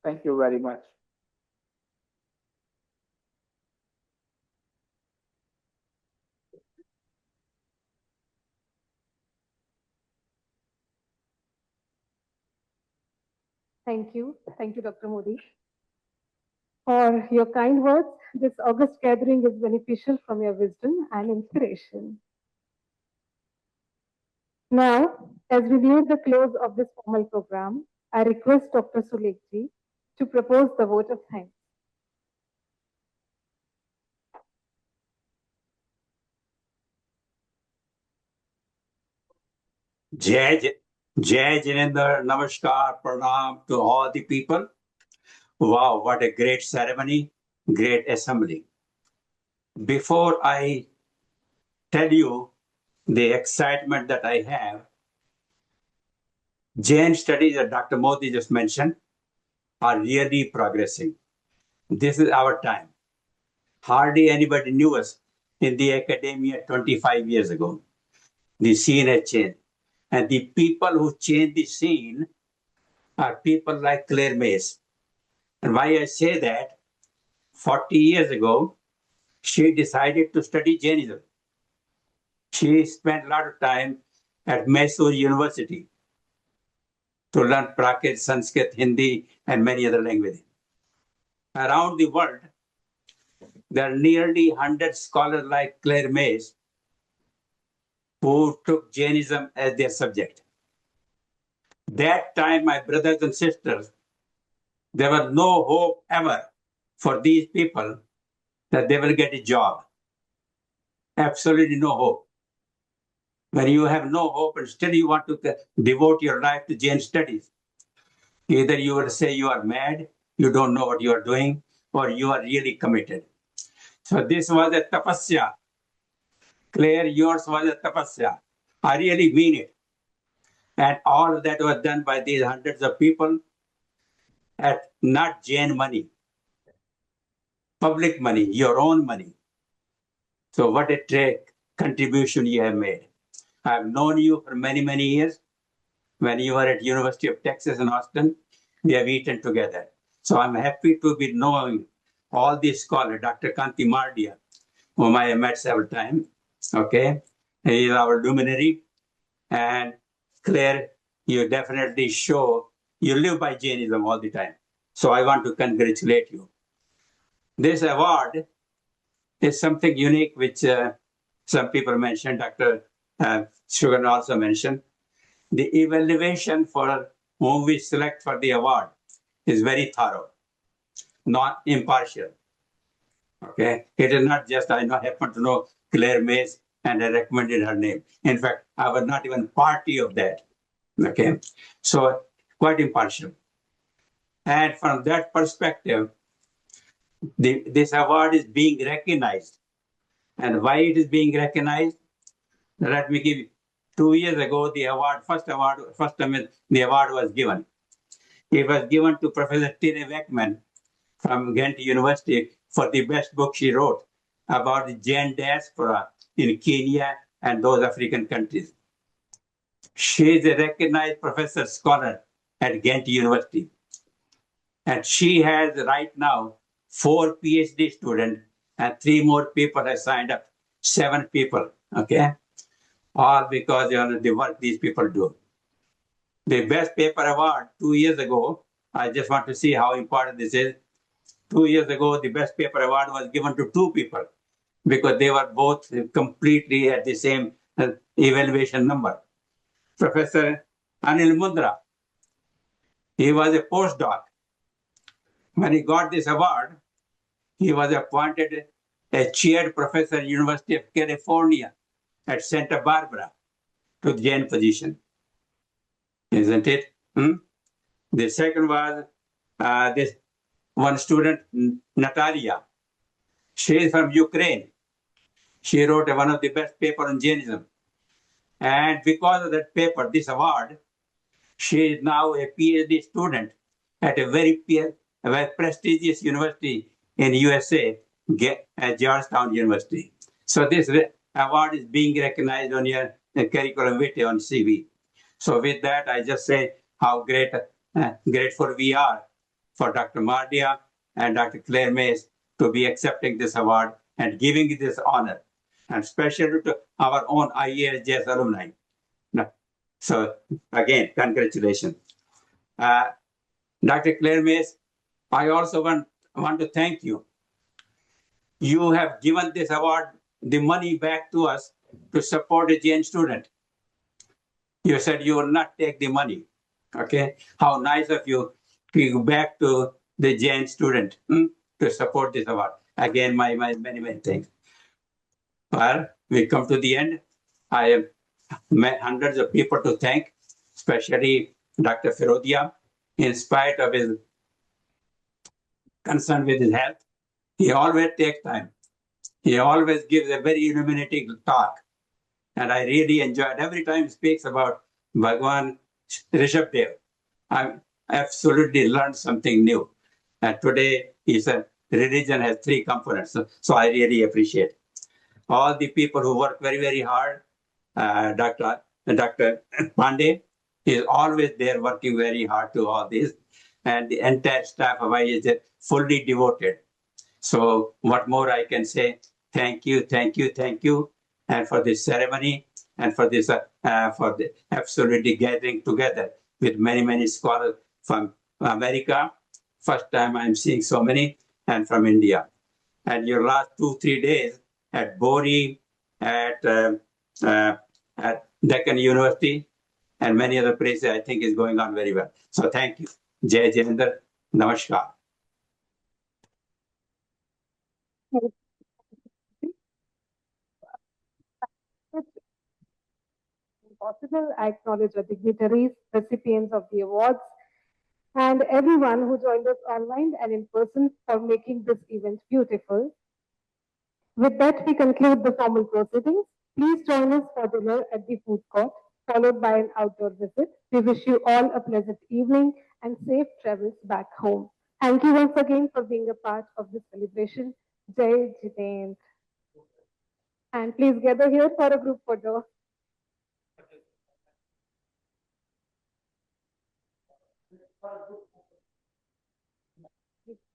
Thank you very much. Thank you. Thank you, Dr. Modi, for your kind words. This August gathering is beneficial from your wisdom and inspiration. Now, as we near the close of this formal program, I request Dr. Sulekji to propose the vote of thanks. Jai Jinendra, Namaskar, Pranam to all the people. Wow, what a great ceremony, great assembly. Before I tell you the excitement that I have, Jain studies that Dr. Modi just mentioned are really progressing. This is our time. Hardly anybody knew us in the academia 25 years ago. The scene has changed. And the people who changed the scene are people like Claire Mays. And why I say that, 40 years ago, she decided to study Jainism. She spent a lot of time at Mysore University to learn Prakrit, Sanskrit, Hindi, and many other languages. Around the world, there are nearly 100 scholars like Claire Mays who took Jainism as their subject. That time, my brothers and sisters, there was no hope ever for these people that they will get a job. Absolutely no hope. When you have no hope and still you want to devote your life to Jain studies, either you will say you are mad, you don't know what you are doing, or you are really committed. So this was a tapasya. Claire, yours was a tapasya. I really mean it. And all of that was done by these hundreds of people at not Jain money, public money, your own money. So what a contribution you have made. I've known you for many, many years. When you were at University of Texas in Austin, we have eaten together. So I'm happy to be knowing all these scholars, Dr. Kanti Mardia, whom I have met several times. Okay, he is our luminary. And Claire, you definitely show you live by Jainism all the time. So I want to congratulate you. This award is something unique, which some people mentioned, Dr. Sugan also mentioned. The evaluation for whom we select for the award is very thorough, not impartial. Okay, it is not just I happen to know Claire Mays and I recommended her name. In fact, I was not even party of that. Okay, so quite impartial. And from that perspective, this award is being recognized. And why it is being recognized? Let me give you. 2 years ago, the first time the award was given. It was given to Professor Tere Weckman from Ghent University, for the best book she wrote about the Jain diaspora in Kenya and those African countries. She is a recognized professor scholar at Ghent University. And she has right now 4 PhD students and 3 more people have signed up. 7 people, okay? All because the work these people do. The best paper award 2 years ago, I just want to see how important this is. 2 years ago, the best paper award was given to 2 people because they were both completely at the same evaluation number. Professor Anil Mundra, he was a postdoc. When he got this award, he was appointed a chaired professor at University of California at Santa Barbara to the Jain position. Isn't it? The second was this one student, Natalia. She is from Ukraine. She wrote one of the best papers on Jainism. And because of that paper, this award, she is now a PhD student at a very prestigious university in USA, at Georgetown University. So this award is being recognized on your curriculum vitae on CV. So with that, I just say how grateful we are for Dr. Mardia and Dr. Claire Mays to be accepting this award and giving this honor, and especially to our own ISJS alumni. So again, congratulations. Dr. Claire Mays, I also want to thank you. You have given this award, the money back to us to support a Jain student. You said you will not take the money. Okay? How nice of you to give back to the Jain student to support this award. Again, my many, many thanks. Well, we come to the end. I have met hundreds of people to thank, especially Dr. Firodia. In spite of his concern with his health, he always takes time. He always gives a very illuminating talk. And I really enjoyed every time he speaks about Bhagwan Rishabdev. I've absolutely learned something new. And today he said religion has 3 components. So I really appreciate all the people who work very, very hard. Dr. Pandey is always there working very hard to all this. And the entire staff of ISJS fully devoted. So what more I can say? Thank you, thank you, thank you. And for this ceremony and for this, for the absolutely gathering together with many, many scholars from America. First time I'm seeing so many, and from India. And your last 2-3 days at Bori, at Deccan University, and many other places, I think is going on very well. So thank you. Jai Jainder. Namaskar. Possible, I acknowledge the dignitaries, recipients of the awards, and everyone who joined us online and in person for making this event beautiful. With that, we conclude the formal proceedings. Please join us for dinner at the food court, followed by an outdoor visit. We wish you all a pleasant evening and safe travels back home. Thank you once again for being a part of this celebration. Jai Jitendra. And please gather here for a group photo.